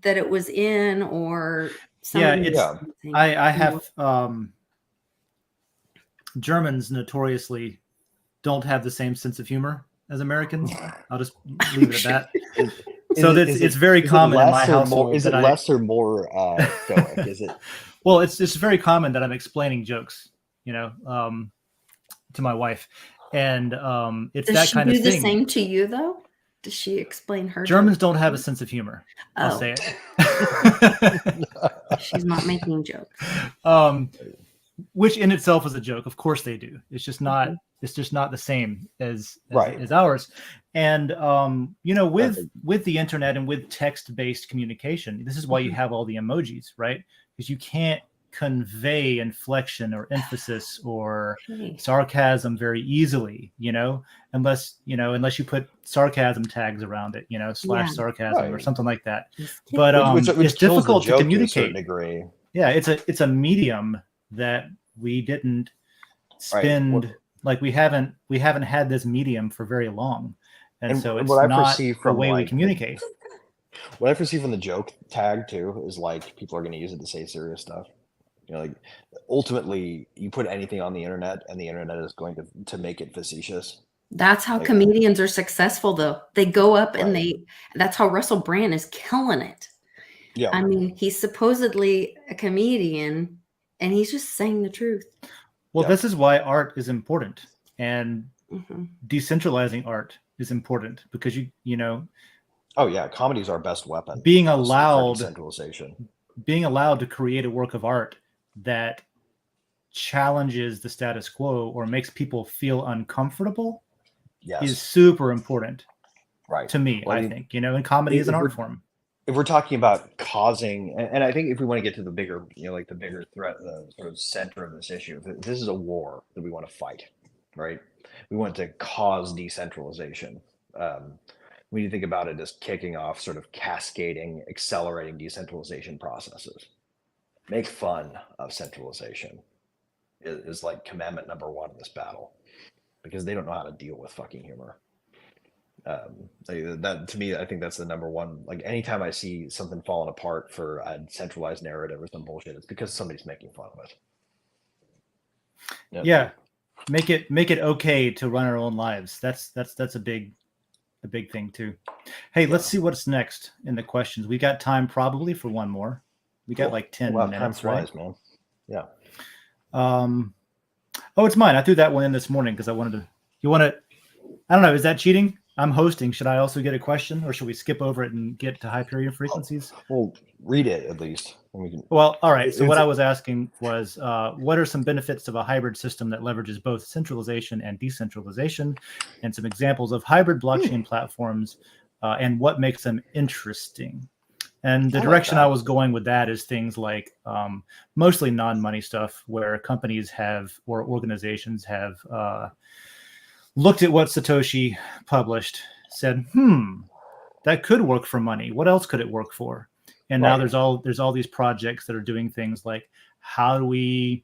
B: that it was in, or
A: I have Germans notoriously don't have the same sense of humor as Americans. I'll just leave it at that. So it's very common in my household.
C: Is it less or more stoic? Is it?
A: Well, it's very common that I'm explaining jokes, to my wife, and it's
B: Does
A: that kind of thing.
B: Does she do the same to you though? Does she explain her?
A: Germans don't have a sense of humor. I'll say
B: it. She's not making jokes.
A: Which in itself is a joke. Of course they do. It's just not. It's just not the same as ours. And with the internet and with text-based communication, this is why you have all the emojis, right? Because you can't convey inflection or emphasis or sarcasm very easily, unless you put sarcasm tags around it, / sarcasm or something like that. But
C: which
A: it's difficult to communicate.
C: To a certain degree.
A: Yeah, it's a medium that we didn't spend like we haven't had this medium for very long, and so it's not the way we communicate.
C: What I perceive from the joke tag too is like people are going to use it to say serious stuff. Like ultimately you put anything on the internet and the internet is going to make it facetious.
B: That's how comedians are successful though. They go up and that's how Russell Brand is killing it. Yeah. I mean, he's supposedly a comedian and he's just saying the truth.
A: Well, this is why art is important, and decentralizing art is important because
C: oh yeah, comedy is our best weapon.
A: Being allowed to create a work of art that challenges the status quo or makes people feel uncomfortable is super important, to me. I think and comedy is an art form.
C: If we're talking about causing, and I think if we want to get to the bigger, like the bigger threat, the sort of center of this issue, this is a war that we want to fight, right? We want to cause decentralization. We need to think about it as kicking off sort of cascading, accelerating decentralization processes. Make fun of centralization is like commandment number one in this battle. because they don't know how to deal with fucking humor. That to me, I think that's the number one. Like anytime I see something falling apart for a centralized narrative or some bullshit, it's because somebody's making fun of it.
A: Yeah, make it okay to run our own lives. That's a big thing too. Hey, let's see what's next in the questions. We got time probably for one more. We got like 10 minutes,
C: time flies,
A: right?
C: man. Yeah.
A: Oh, it's mine. I threw that one in this morning because I wanted to. You want to? I don't know. Is that cheating? I'm hosting. Should I also get a question, or should we skip over it and get to Hyperion frequencies?
C: Well, read it at least.
A: Well, all right. So what I was asking was, what are some benefits of a hybrid system that leverages both centralization and decentralization, and some examples of hybrid blockchain platforms, and what makes them interesting? And the direction I was going with that is things like mostly non-money stuff, where companies have or organizations have looked at what Satoshi published, said, that could work for money. What else could it work for? And now there's all these projects that are doing things like how do we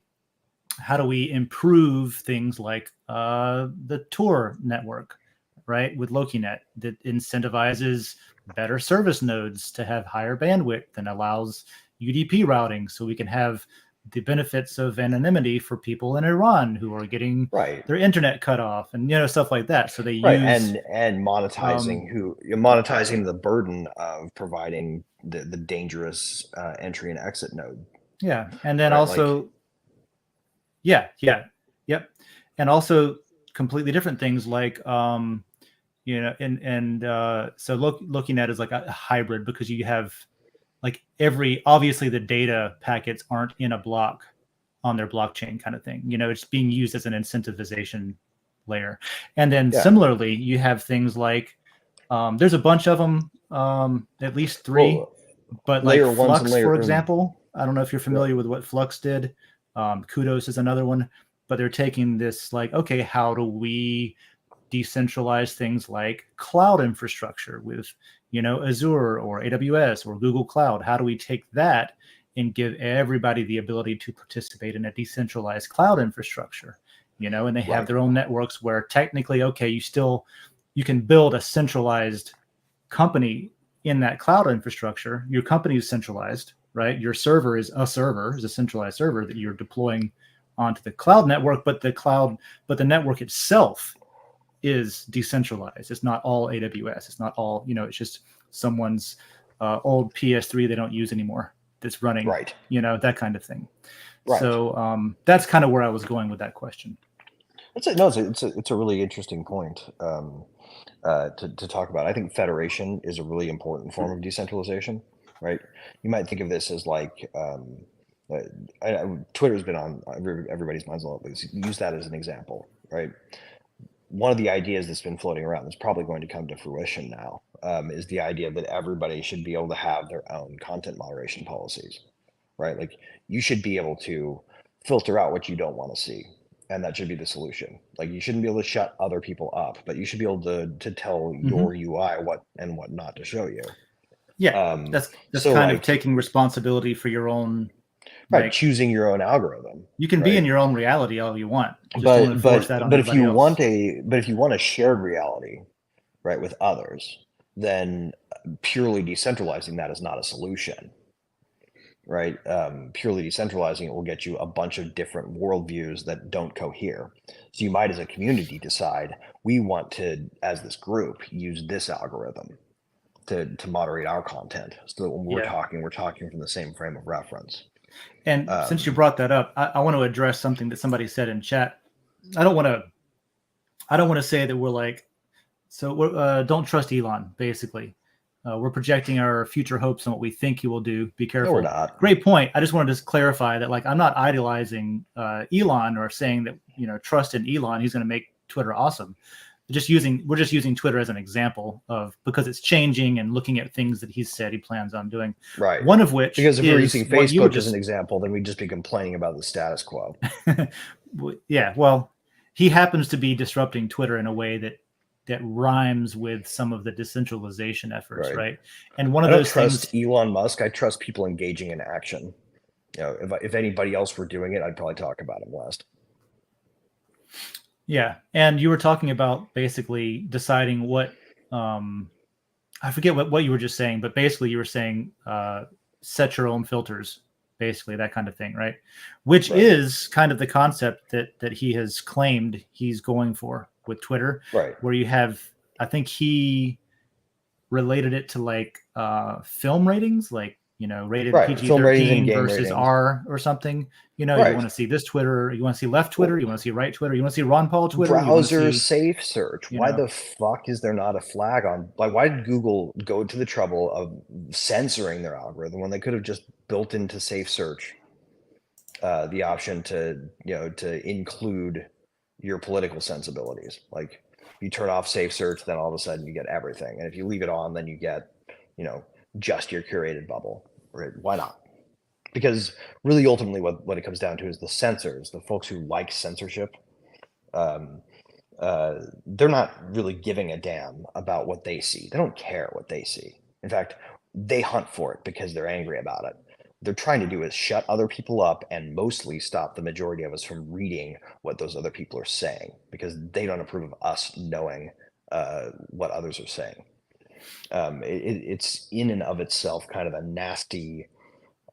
A: improve things like the Tor network, right? With LokiNet that incentivizes better service nodes to have higher bandwidth and allows UDP routing, so we can have the benefits of anonymity for people in Iran who are getting their internet cut off, and stuff like that. So they use
C: and monetizing the burden of providing the dangerous entry and exit node.
A: Yeah, and then also, yep, and also completely different things like so looking at it as like a hybrid, because you have like obviously the data packets aren't in a block on their blockchain kind of thing. It's being used as an incentivization layer. And then similarly, you have things like there's a bunch of them, at least 3, but like Flux, for example. I don't know if you're familiar with what Flux did. Kudos is another one, but they're taking this like, okay, how do we decentralize things like cloud infrastructure with Azure or AWS or Google Cloud? How do we take that and give everybody the ability to participate in a decentralized cloud infrastructure? And they have their own networks where technically, okay, you can build a centralized company in that cloud infrastructure. Your company is centralized, right? Your server is a centralized server that you're deploying onto the cloud network, but the network itself is decentralized. It's not all AWS. It's not all, it's just someone's old PS3 they don't use anymore that's running, that kind of thing. So that's kind of where I was going with that question.
C: It's a really interesting point to talk about. I think federation is a really important form of decentralization, right? You might think of this as like Twitter's been on everybody's minds a lot. Use that as an example, right? One of the ideas that's been floating around that's probably going to come to fruition now is the idea that everybody should be able to have their own content moderation policies, right? Like you should be able to filter out what you don't want to see, and that should be the solution. Like you shouldn't be able to shut other people up, but you should be able to tell your UI what and what not to show you.
A: Yeah, that's so kind of taking responsibility for your own.
C: Right, choosing your own algorithm.
A: You can be in your own reality all you want,
C: but if you want a shared reality, right, with others, then purely decentralizing that is not a solution, right? Purely decentralizing it will get you a bunch of different worldviews that don't cohere. So you might, as a community, decide we want to, as this group, use this algorithm to moderate our content. So that when we're talking from the same frame of reference.
A: And since you brought that up, I want to address something that somebody said in chat. I don't want to say that we're like, so don't trust Elon. Basically, we're projecting our future hopes on what we think he will do. Be careful.
C: No, we're not.
A: Great point. I just wanted to clarify that, like, I'm not idolizing Elon or saying that trust in Elon. He's going to make Twitter awesome. We're just using Twitter as an example because it's changing and looking at things that he said he plans on doing.
C: Right.
A: One of which,
C: because if we're using Facebook as an example, then we'd just be complaining about the status quo.
A: Yeah. Well, he happens to be disrupting Twitter in a way that rhymes with some of the decentralization efforts, right? And one of those things.
C: I don't trust Elon Musk. I trust people engaging in action. If anybody else were doing it, I'd probably talk about him last.
A: Yeah, and you were talking about basically deciding what I forget what you were just saying, but basically you were saying set your own filters, basically that kind of thing, right? Which
C: Right.
A: is kind of the concept that he has claimed he's going for with Twitter,
C: Right.
A: where you have, I think he related it to like film ratings, like, you know, rated
C: Right. Film ratings and
A: PG-13
C: game
A: versus
C: ratings.
A: R or something. You know, you
C: Right.
A: want to see this Twitter, you want to see left Twitter, you want to see right Twitter, you want to see Ron Paul Twitter, you want to
C: Browser
A: see,
C: safe search.
A: you
C: Why
A: know,
C: the fuck is there not a flag on? Like, why did Google go to the trouble of censoring their algorithm when they could have just built into safe search the option to, you know, to include your political sensibilities? Like, you turn off safe search, then all of a sudden you get everything, and if you leave it on, then you get, you know, just your curated bubble. Right? Why not? Because really, ultimately, what it comes down to is the censors, the folks who like censorship. Um, they're not really giving a damn about what they see. They don't care what they see. In fact, they hunt for it because they're angry about it. They're trying to do is shut other people up and mostly stop the majority of us from reading what those other people are saying, because they don't approve of us knowing what others are saying. It's in and of itself kind of a nasty,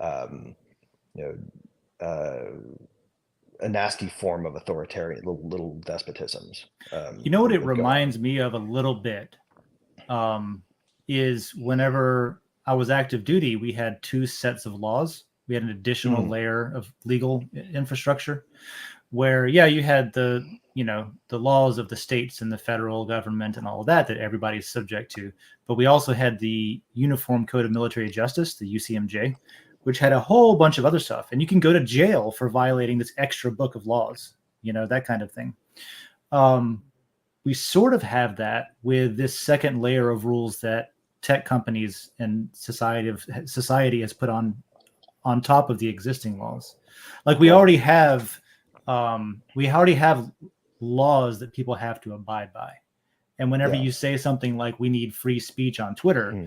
C: you a nasty form of authoritarian little despotisms.
A: you know what it
C: That go on.
A: reminds me of a little bit is whenever I was active duty, we had two sets of laws. We had an additional layer of legal infrastructure where, yeah, you had the, you know, the laws of the states and the federal government and all of that everybody's subject to. But we also had the Uniform Code of Military Justice, the UCMJ, which had a whole bunch of other stuff. And you can go to jail for violating this extra book of laws, you know, that kind of thing. We sort of have that with this second layer of rules that tech companies and society has put on top of the existing laws. Like we already have laws that people have to abide by. And whenever you say something like we need free speech on Twitter,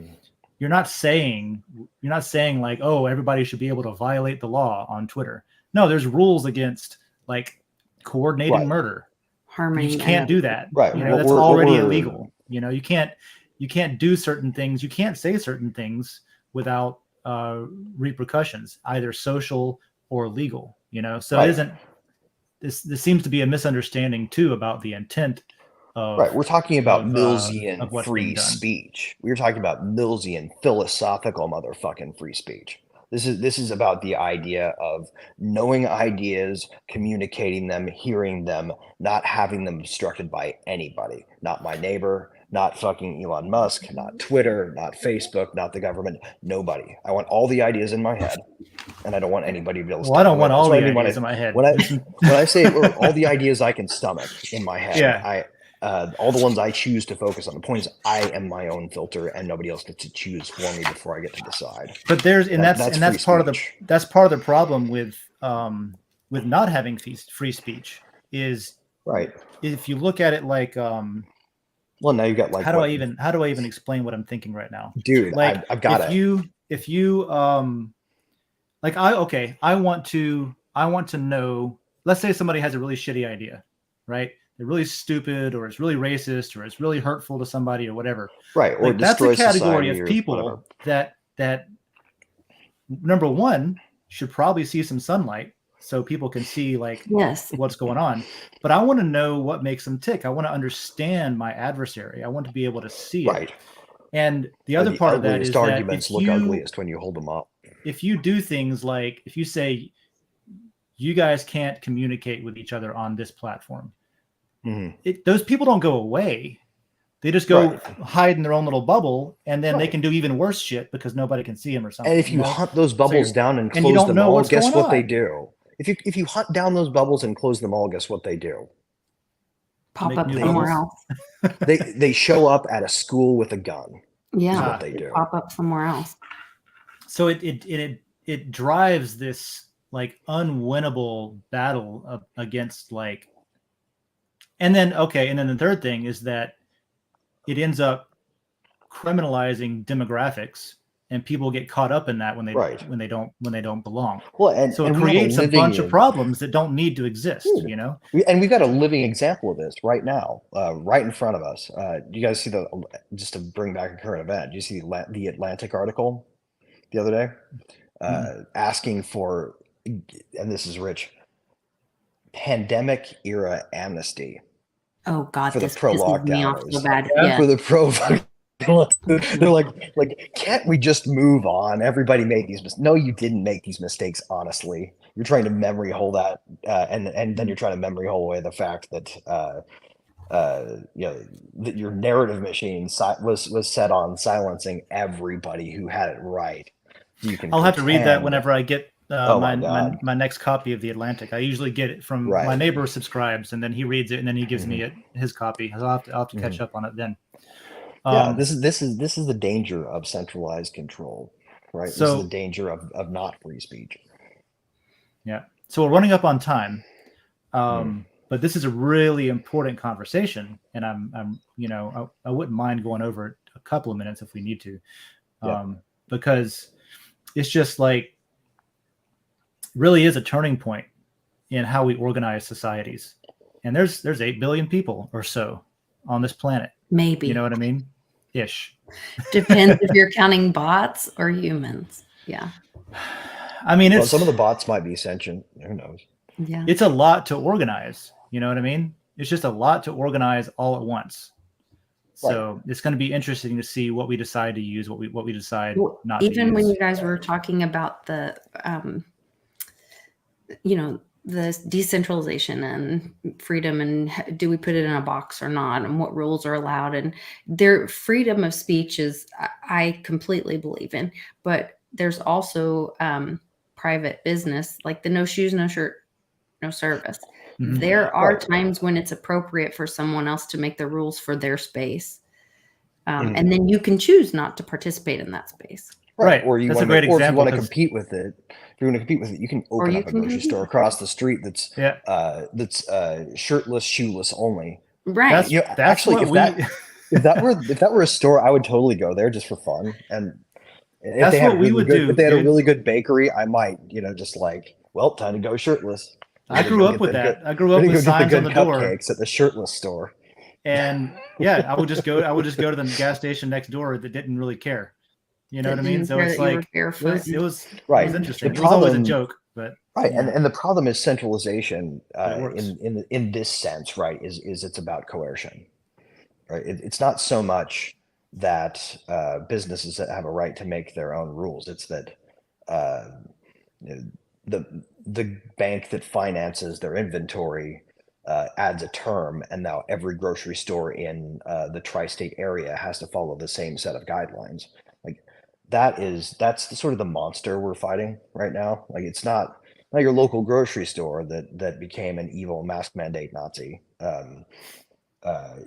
A: you're not saying like, oh, everybody should be able to violate the law on Twitter. No, there's rules against like coordinating murder.
B: Harming.
A: You just can't do that.
C: Right.
A: You know, that's already illegal. You know, you can't do certain things. You can't say certain things without repercussions, either social or legal. You know, so it isn't. This seems to be a misunderstanding too about the intent of.
C: Right. We're talking about
A: of
C: Millsian
A: what's being
C: free
A: done.
C: speech. We're talking about Millsian philosophical motherfucking free speech. This is about the idea of knowing ideas, communicating them, hearing them, not having them obstructed by anybody. Not my neighbor, not fucking Elon Musk, not Twitter, not Facebook, not the government, nobody. I want all the ideas in my head, and I don't want anybody to be able to.
A: Well, I don't want all the
C: I mean
A: ideas in my head.
C: When I say all the ideas I can stomach in my head,
A: Yeah.
C: all the ones I choose to focus on. The point is, I am my own filter, and nobody else gets to choose for me before I get to decide.
A: But that's part of the problem with not having free speech is
C: right.
A: If you look at it like
C: well, now you've got like
A: how do I even explain what I'm thinking right now,
C: dude?
A: Like
C: I've got
A: if you like I want to know. Let's say somebody has a really shitty idea, right? They're really stupid, or it's really racist, or it's really hurtful to somebody, or whatever.
C: Right. Or
A: like that's a category
C: of
A: people that number one should probably see some sunlight so people can see like what's going on. But I want to know what makes them tick. I want to understand my adversary. I want to be able to see it. And the other part of that is
C: arguments look ugliest when you hold them up.
A: If you do things like if you say you guys can't communicate with each other on this platform, those people don't go away. They just go hide in their own little bubble, and then they can do even worse shit because nobody can see them or something.
C: And if you hunt those bubbles down and close them all, guess what they do? If you hunt down those bubbles and close them all, guess what they do?
B: Pop up somewhere else.
C: They show up at a school with a gun.
B: Yeah,
C: what they do.
B: Pop up somewhere else.
A: So it drives this like unwinnable battle against like, and then the third thing is that it ends up criminalizing demographics and people get caught up in that when they don't belong.
C: Well,
A: so it
C: we have
A: creates a bunch of problems that don't need to exist.
C: And we've got a living example of this right now, right in front of us. You guys see just to bring back a current event, do you see the Atlantic article the other day asking for, and this is rich, pandemic era amnesty?
B: Oh God,
C: for the
B: this
C: pro
B: pisses me off
C: lockdowners,
B: so bad.
C: for the pro. They're like, can't we just move on? Everybody made these mistakes. No, you didn't make these mistakes. Honestly, you're trying to memory hole that, and then you're trying to memory hole away the fact that that your narrative machine was set on silencing everybody who had it right. You can.
A: I'll have to read that whenever I get my next copy of the Atlantic. I usually get it from my neighbor subscribes, and then he reads it, and then he gives me his copy. I'll have to catch up on it then.
C: This is the danger of centralized control, right? This is the danger of not free speech.
A: Yeah. So we're running up on time, but this is a really important conversation, and I'm I wouldn't mind going over it a couple of minutes if we need to, because it's just like really is a turning point in how we organize societies. And there's 8 billion people or so on this planet.
B: Maybe.
A: You know what I mean? Ish.
B: Depends if you're counting bots or humans. Yeah.
A: I mean,
C: some of the bots might be sentient. Who knows?
B: Yeah.
A: It's a lot to organize. You know what I mean? It's just a lot to organize all at once. So it's going to be interesting to see what we decide to use, what we decide not to use.
B: Even when you guys were talking about the, the decentralization and freedom, and do we put it in a box or not, and what rules are allowed, and their freedom of speech is, I completely believe in, but there's also private business, like the no shoes, no shirt, no service. There are times when it's appropriate for someone else to make the rules for their space. And then you can choose not to participate in that space.
A: Right.
C: Or you
A: that's
C: want
A: a great
C: to, or if you
A: example.
C: want to compete with it, you can open up a grocery store across the street that's shirtless, shoeless only.
B: Right.
C: If that were a store, I would totally go there just for fun. And if they had a really good bakery, I might, just like, well, time to go shirtless.
A: I grew up with that. I grew up with signs on the door.
C: Cupcakes at the shirtless store.
A: And I would just go to the gas station next door that didn't really care. You know what I mean? So it's like it was interesting. It was always a joke, but
C: and the problem is centralization in this sense, right? Is it's about coercion, right? It's not so much that businesses that have a right to make their own rules. It's that the bank that finances their inventory adds a term, and now every grocery store in the tri-state area has to follow the same set of guidelines. Like that's sort of the monster we're fighting right now. Like it's not your local grocery store that became an evil mask mandate Nazi.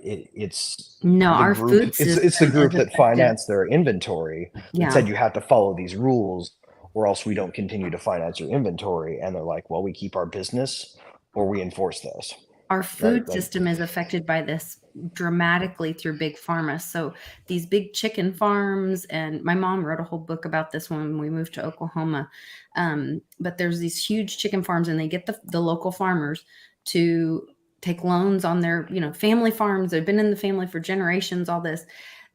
C: It's
B: our food system.
C: It's the group that financed their inventory and said you have to follow these rules, or else we don't continue to finance your inventory. And they're like, well, we keep our business or we enforce this.
B: Our food system is affected by this dramatically through big pharma. So these big chicken farms, and my mom wrote a whole book about this when we moved to Oklahoma. But there's these huge chicken farms, and they get the local farmers to take loans on their, family farms. They've been in the family for generations, all this.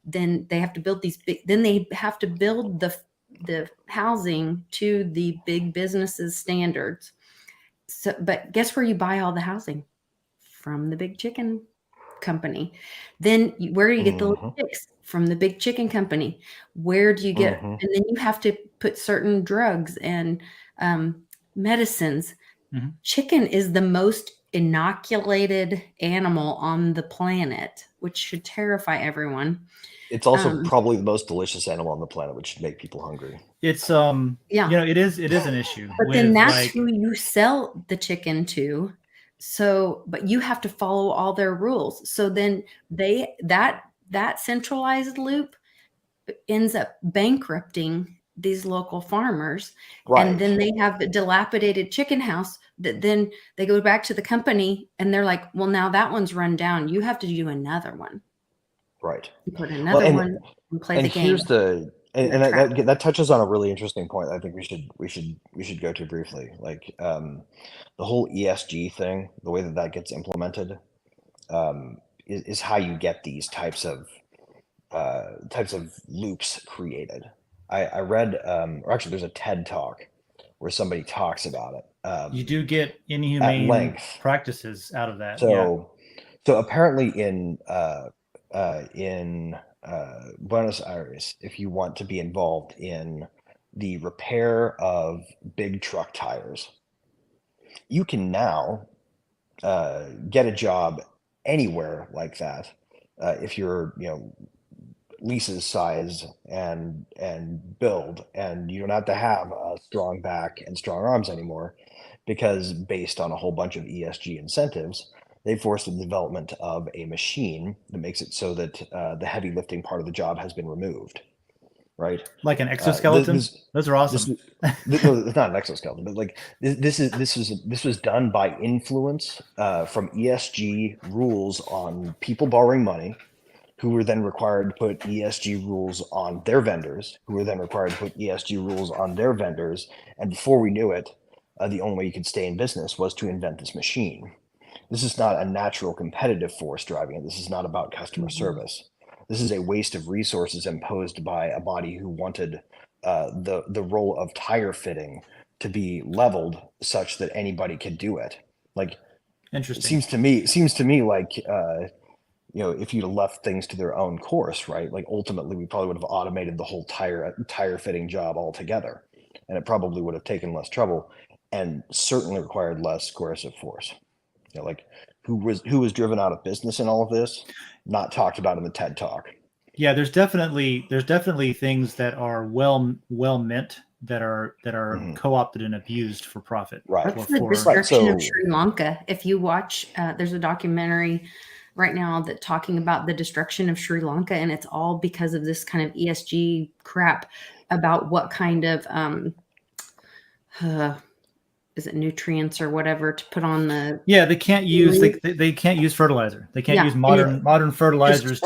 B: Then they have to build they have to build the housing to the big businesses standards. So, but guess where you buy all the housing? From the big chicken company. Then where do you get the little chicks? From the big chicken company. Where do you get, and then you have to put certain drugs and medicines. Chicken is the most inoculated animal on the planet, which should terrify everyone.
C: It's also probably the most delicious animal on the planet, which should make people hungry.
A: It's it is an issue.
B: But then that's who you sell the chicken to. So, but you have to follow all their rules. So then that centralized loop ends up bankrupting these local farmers. Right. And then they have a dilapidated chicken house that then they go back to the company and they're like, well, now that one's run down. You have to do another one.
C: Right.
B: You put another one and play the game.
C: and that touches on a really interesting point. I think we should go to briefly. Like the whole ESG thing, the way that gets implemented, is how you get these types of loops created. I read, or actually, there's a TED talk where somebody talks about it.
A: You do get
C: At
A: inhumane
C: length.
A: practices out of that.
C: So apparently in Buenos Aires, if you want to be involved in the repair of big truck tires, you can now get a job anywhere like that if you're Lisa's size and build, and you don't have to have a strong back and strong arms anymore, because based on a whole bunch of ESG incentives, they forced the development of a machine that makes it so that the heavy lifting part of the job has been removed, right?
A: Like an exoskeleton. Those are awesome.
C: No, it's not an exoskeleton, but like this was done by influence from ESG rules on people borrowing money, who were then required to put ESG rules on their vendors, who were then required to put ESG rules on their vendors. And before we knew it, the only way you could stay in business was to invent this machine. This is not a natural competitive force driving it. This is not about customer service. This is a waste of resources imposed by a body who wanted the role of tire fitting to be leveled such that anybody could do it. Like,
A: Interesting.
C: It seems to me like if you'd have left things to their own course, right? Like ultimately, we probably would have automated the whole tire fitting job altogether, and it probably would have taken less trouble and certainly required less coercive force. Like who was driven out of business in all of this? Not talked about in the TED Talk.
A: Yeah, there's definitely things that are well meant that are co-opted and abused for profit.
C: Right.
B: That's the destruction of Sri Lanka. If you watch, there's a documentary right now that talking about the destruction of Sri Lanka, and it's all because of this kind of ESG crap about what kind of is it nutrients or whatever to put on the
A: they can't use they can't use fertilizer. They can't use modern fertilizers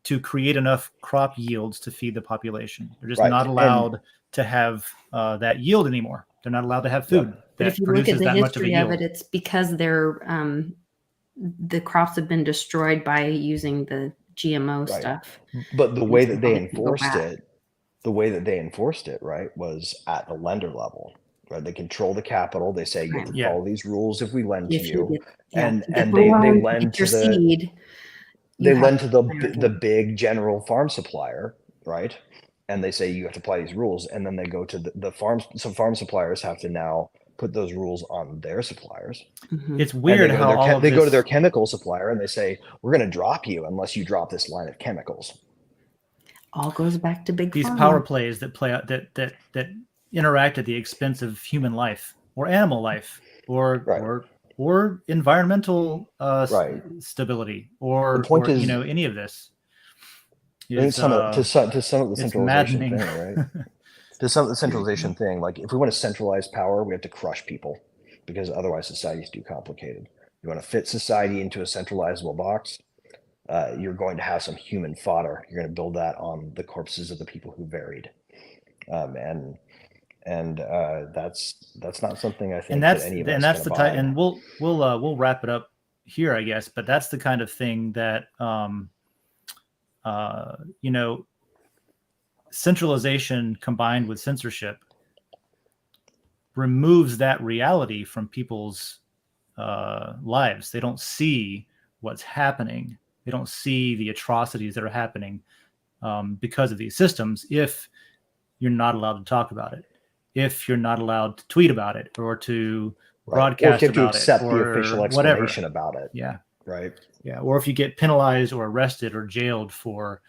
A: to create enough crop yields to feed the population. They're just not allowed to have that yield anymore. They're not allowed to have food.
B: But if you look at the history of it, it's because the crops have been destroyed by using the GMO stuff.
C: But the way that they enforced it, right, was at the lender level, right? They control the capital. They say you have to follow these rules if we lend to you, and they lend to the big general farm supplier, right? And they say you have to apply these rules, and then they go to the farms. Some farm suppliers have to now put those rules on their suppliers.
A: Mm-hmm. It's weird how
C: they go to their chemical supplier and they say, we're going to drop you unless you drop this line of chemicals.
B: All goes back to big
A: these power plays that play out that interact at the expense of human life or animal life or environmental stability or any of this.
C: To some of the centralization thing, right? To some of the centralization thing, like if we want to centralize power, we have to crush people, because otherwise society is too complicated. You want to fit society into a centralizable box, you're going to have some human fodder. You're going to build that on the corpses of the people who varied, and that's not something I think that any of us
A: and that's the type. And we'll wrap it up here, I guess. But that's the kind of thing that centralization combined with censorship removes that reality from people's lives. They don't see what's happening. They don't see the atrocities that are happening because of these systems. If you're not allowed to talk about it, if you're not allowed to tweet about it or to broadcast about it,
C: or if you have to accept the official explanation about it.
A: Yeah.
C: Right.
A: Yeah. Or if you get penalized or arrested or jailed for,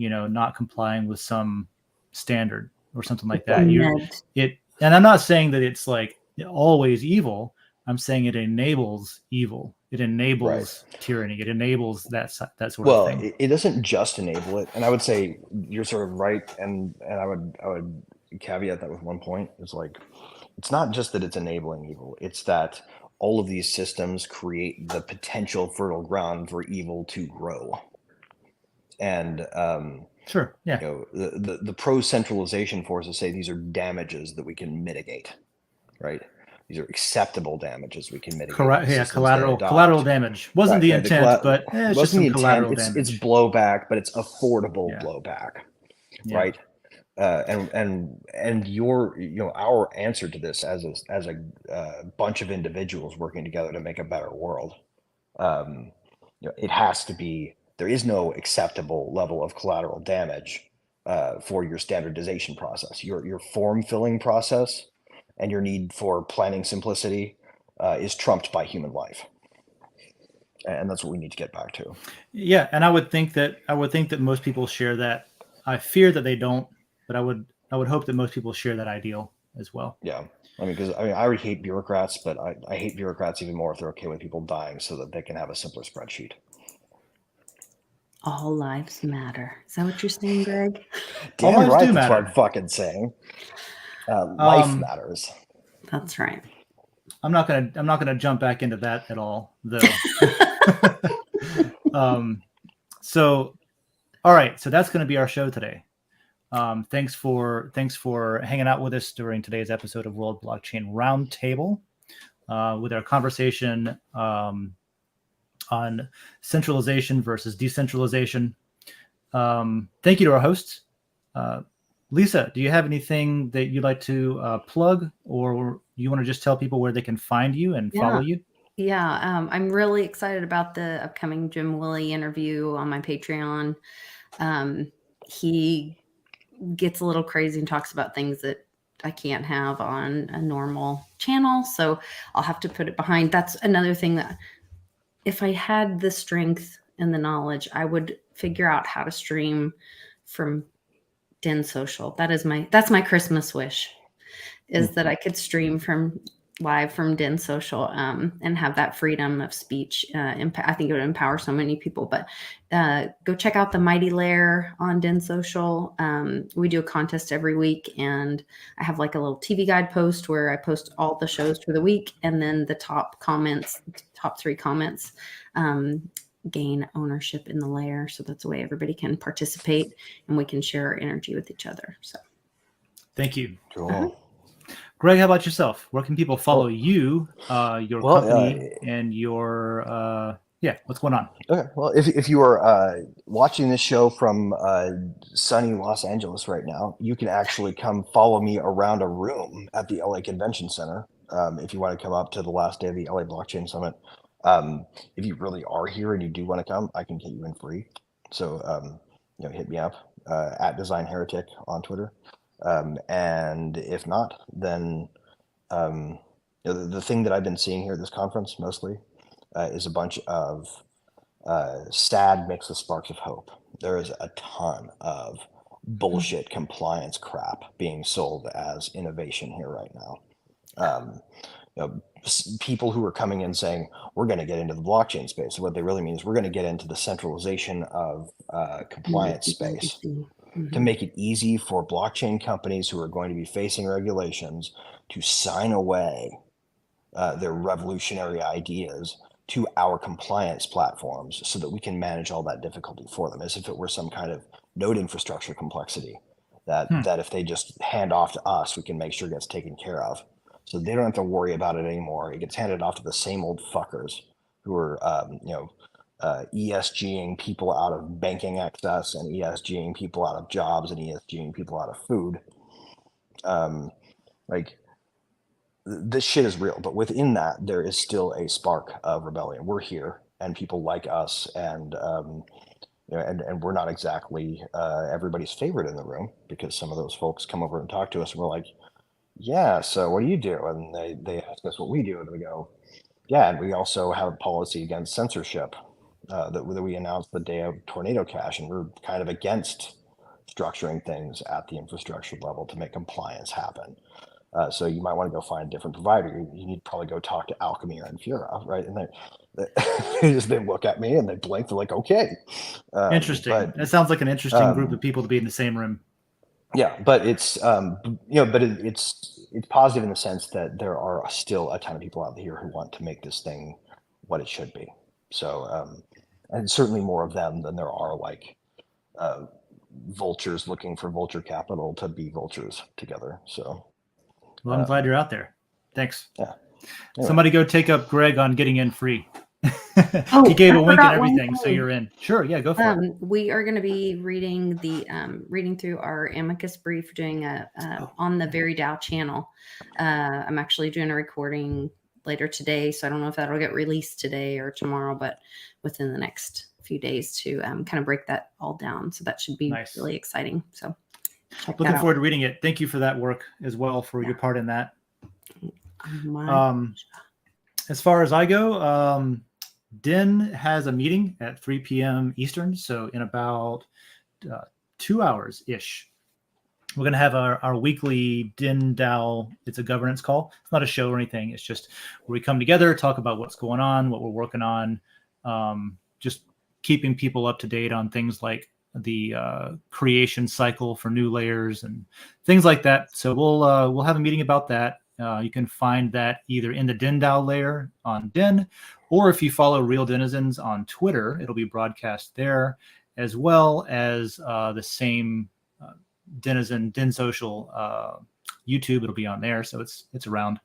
A: not complying with some standard or something like that. And I'm not saying that it's like always evil. I'm saying it enables evil. It enables tyranny. It enables that sort of thing.
C: Well, it doesn't just enable it. And I would say you're sort of right. And I would caveat that with one point. It's like, it's not just that it's enabling evil. It's that all of these systems create the potential fertile ground for evil to grow. And
A: sure, yeah,
C: the pro-centralization forces say these are damages that we can mitigate, right? These are acceptable damages we can mitigate.
A: correct. Yeah, collateral damage wasn't the intent, but it's just some collateral damage.
C: It's blowback, but it's affordable blowback, right? And our answer to this as a bunch of individuals working together to make a better world, it has to be, there is no acceptable level of collateral damage for your standardization process. Your form filling process and your need for planning simplicity is trumped by human life. And that's what we need to get back to.
A: Yeah, and I would think that most people share that. I fear that they don't, but I would hope that most people share that ideal as well.
C: Yeah, because I already hate bureaucrats, but I hate bureaucrats even more if they're okay with people dying so that they can have a simpler spreadsheet.
B: All lives matter. Is that what you're saying, Greg?
C: Damn
A: all lives
C: right,
A: do
C: that's
A: matter.
C: what I'm fucking saying. Life matters.
B: That's right.
A: I'm not gonna jump back into that at all, though. So, all right. So that's going to be our show today. Thanks for hanging out with us during today's episode of World Blockchain Roundtable with our conversation on centralization versus decentralization. Thank you to our hosts. Lisa, do you have anything that you'd like to plug, or you want to just tell people where they can find you and follow you?
B: Yeah, I'm really excited about the upcoming Jim Willie interview on my Patreon. He gets a little crazy and talks about things that I can't have on a normal channel. So I'll have to put it behind. That's another thing that if I had the strength and the knowledge, I would figure out how to stream from Den Social. That's my Christmas wish, is that I could stream live from Den Social and have that freedom of speech. I think it would empower so many people. But go check out the Mighty Lair on Den Social. We do a contest every week, and I have like a little TV guide post where I post all the shows for the week, and then the top 3 comments gain ownership in the lair. So that's a way everybody can participate, and we can share our energy with each other. So
A: thank you.
C: Cool.
A: Greg, how about yourself? Where can people follow you, your company, and your what's going on?
C: Okay. Well, if you are watching this show from sunny Los Angeles right now, you can actually come follow me around a room at the LA Convention Center. If you want to come up to the last day of the LA Blockchain Summit, if you really are here and you do want to come, I can get you in free. So hit me up at Design Heretic on Twitter. And if not, then the thing that I've been seeing here at this conference mostly is a bunch of sad mix with sparks of hope. There is a ton of bullshit compliance crap being sold as innovation here right now. People who are coming in saying, we're going to get into the blockchain space. So what they really mean is we're going to get into the centralization of compliance space. To make it easy for blockchain companies who are going to be facing regulations to sign away their revolutionary ideas to our compliance platforms so that we can manage all that difficulty for them, as if it were some kind of node infrastructure complexity that if they just hand off to us, we can make sure it gets taken care of. So they don't have to worry about it anymore. It gets handed off to the same old fuckers who are, ESGing people out of banking access and ESGing people out of jobs and ESGing people out of food. This shit is real, but within that, there is still a spark of rebellion. We're here, and people like us, and we're not exactly everybody's favorite in the room, because some of those folks come over and talk to us, and we're like, yeah, so what do you do? And they ask us what we do, and we go, yeah, and we also have a policy against censorship that we announced the day of Tornado Cash, and we're kind of against structuring things at the infrastructure level to make compliance happen. So you might want to go find a different provider. You need to probably go talk to Alchemy or Infura, right? And they look at me and they blink. They're like, okay.
A: Interesting. That sounds like an interesting group of people to be in the same room.
C: Yeah, but it's it's positive in the sense that there are still a ton of people out here who want to make this thing what it should be. So and certainly more of them than there are like vultures looking for vulture capital to be vultures together. So,
A: well, I'm glad you're out there. Thanks.
C: Yeah. Anyway.
A: Somebody go take up Greg on getting in free.
B: Oh,
A: he gave
B: I
A: a wink and
B: forgot one
A: everything, so
B: thing.
A: you're in. Sure, yeah, go for it.
B: We are going to be reading the reading through our amicus brief, doing a on the Very Dow channel. I'm actually doing a recording later today, so I don't know if that'll get released today or tomorrow, but within the next few days to kind of break that all down. So that should be
A: Nice.
B: really exciting. So check
A: Looking
B: that
A: forward to reading it. Thank you for that work as well, for your part in that. As far as I go, DIN has a meeting at 3 p.m. Eastern, so in about 2 hours ish. We're going to have our weekly DIN DAO. It's a governance call. It's not a show or anything. It's just where we come together, talk about what's going on, what we're working on, just keeping people up to date on things like the creation cycle for new layers and things like that. So we'll have a meeting about that. You can find that either in the DIN DAO layer on DIN, or if you follow Real Denizens on Twitter, it'll be broadcast there, as well as the same Denizen DIN Social YouTube. It'll be on there, so it's around.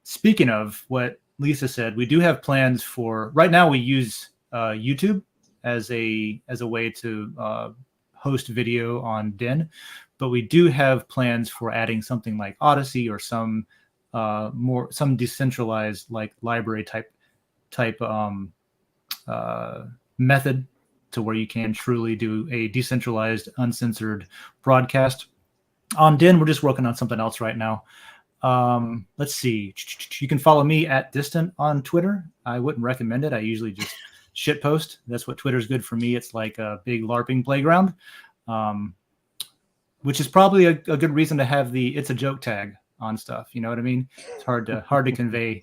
A: Speaking of what Lisa said, we do have plans for right now. We use YouTube as a way to host video on DIN, but we do have plans for adding something like Odyssey or some decentralized like library type method, to where you can truly do a decentralized, uncensored broadcast. On DIN, we're just working on something else right now. Let's see. You can follow me at Distant on Twitter. I wouldn't recommend it. I usually just shit post. That's what Twitter's good for me. It's like a big LARPing playground, which is probably a good reason to have the "it's a joke" tag on stuff. You know what I mean? It's hard to convey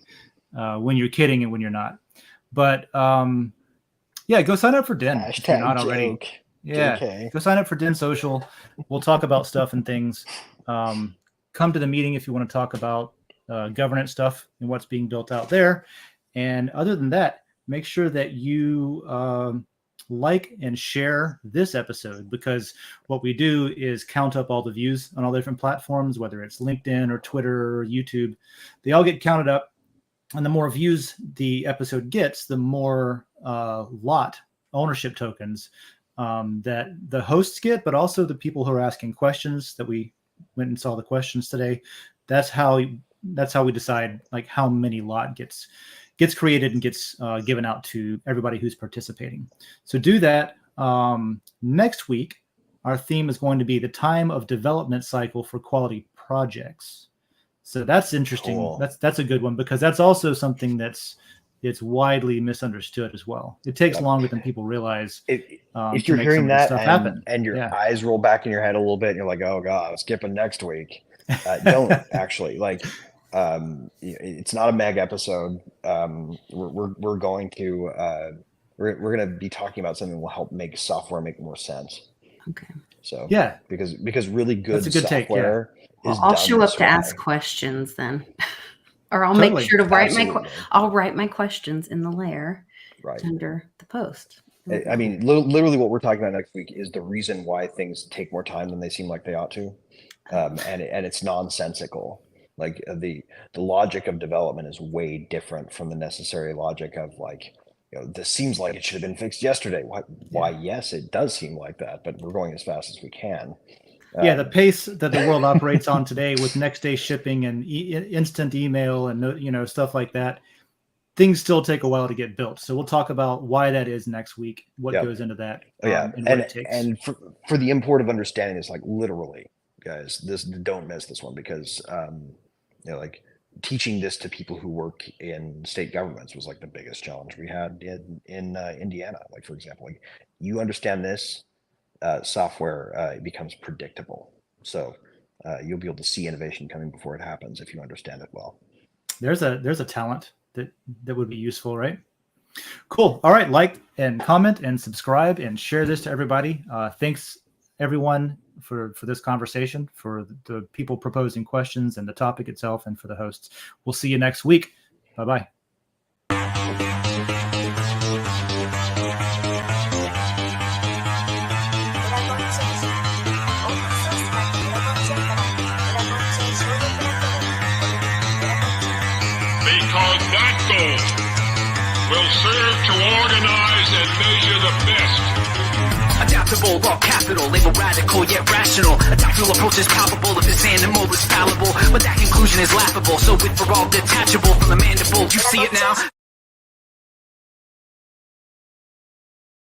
A: when you're kidding and when you're not. But yeah, go sign up for DIN if you're not already. Yeah,
C: JK.
A: Go sign up for DIN Social. We'll talk about stuff and things. Come to the meeting if you want to talk about governance stuff and what's being built out there. And other than that, make sure that you like and share this episode, because what we do is count up all the views on all the different platforms, whether it's LinkedIn or Twitter or YouTube. They all get counted up. And the more views the episode gets, the more lot ownership tokens that the hosts get, but also the people who are asking questions that we went and saw the questions today. That's how we decide like how many lot gets created and gets given out to everybody who's participating. So do that. Next week, our theme is going to be the time of development cycle for quality projects. So that's interesting.
C: Cool.
A: That's a good one, because that's also something it's widely misunderstood as well. It takes longer than people realize.
C: If you're hearing that and your
A: Yeah.
C: eyes roll back in your head a little bit, and you're like, "Oh God, I'm skipping next week." Don't actually like. It's not a meg episode. We're going to be talking about something that will help make software make more sense.
B: Okay.
C: So
A: yeah,
C: because really good,
A: that's a good
C: software.
A: Take, yeah.
B: I'll show up to ask questions then, or I'll make sure to write I'll write my questions in the layer under the post.
C: I mean, literally, what we're talking about next week is the reason why things take more time than they seem like they ought to, and it's nonsensical. Like the logic of development is way different from the necessary logic of like, this seems like it should have been fixed yesterday. Why? Yes, it does seem like that, but we're going as fast as we can.
A: Yeah, the pace that the world operates on today with next day shipping and instant email and stuff like that, things still take a while to get built. So we'll talk about why that is next week, what goes into that, and what it takes.
C: And for the import of understanding this, like literally, guys, don't miss this one, because like teaching this to people who work in state governments was like the biggest challenge we had in Indiana. Like, for example, like you understand this. Software it becomes predictable, so you'll be able to see innovation coming before it happens if you understand it well. There's
A: a talent that would be useful, right? Cool. All right, like and comment and subscribe and share this to everybody. Thanks everyone for this conversation, for the people proposing questions and the topic itself, and for the hosts. We'll see you next week. Bye-bye.
D: to organize and measure the best.
E: Adaptable, all capital, label radical yet rational. A tactical approach is palpable if this animal is fallible, but that conclusion is laughable. So with for all detachable from the mandible, you see it now.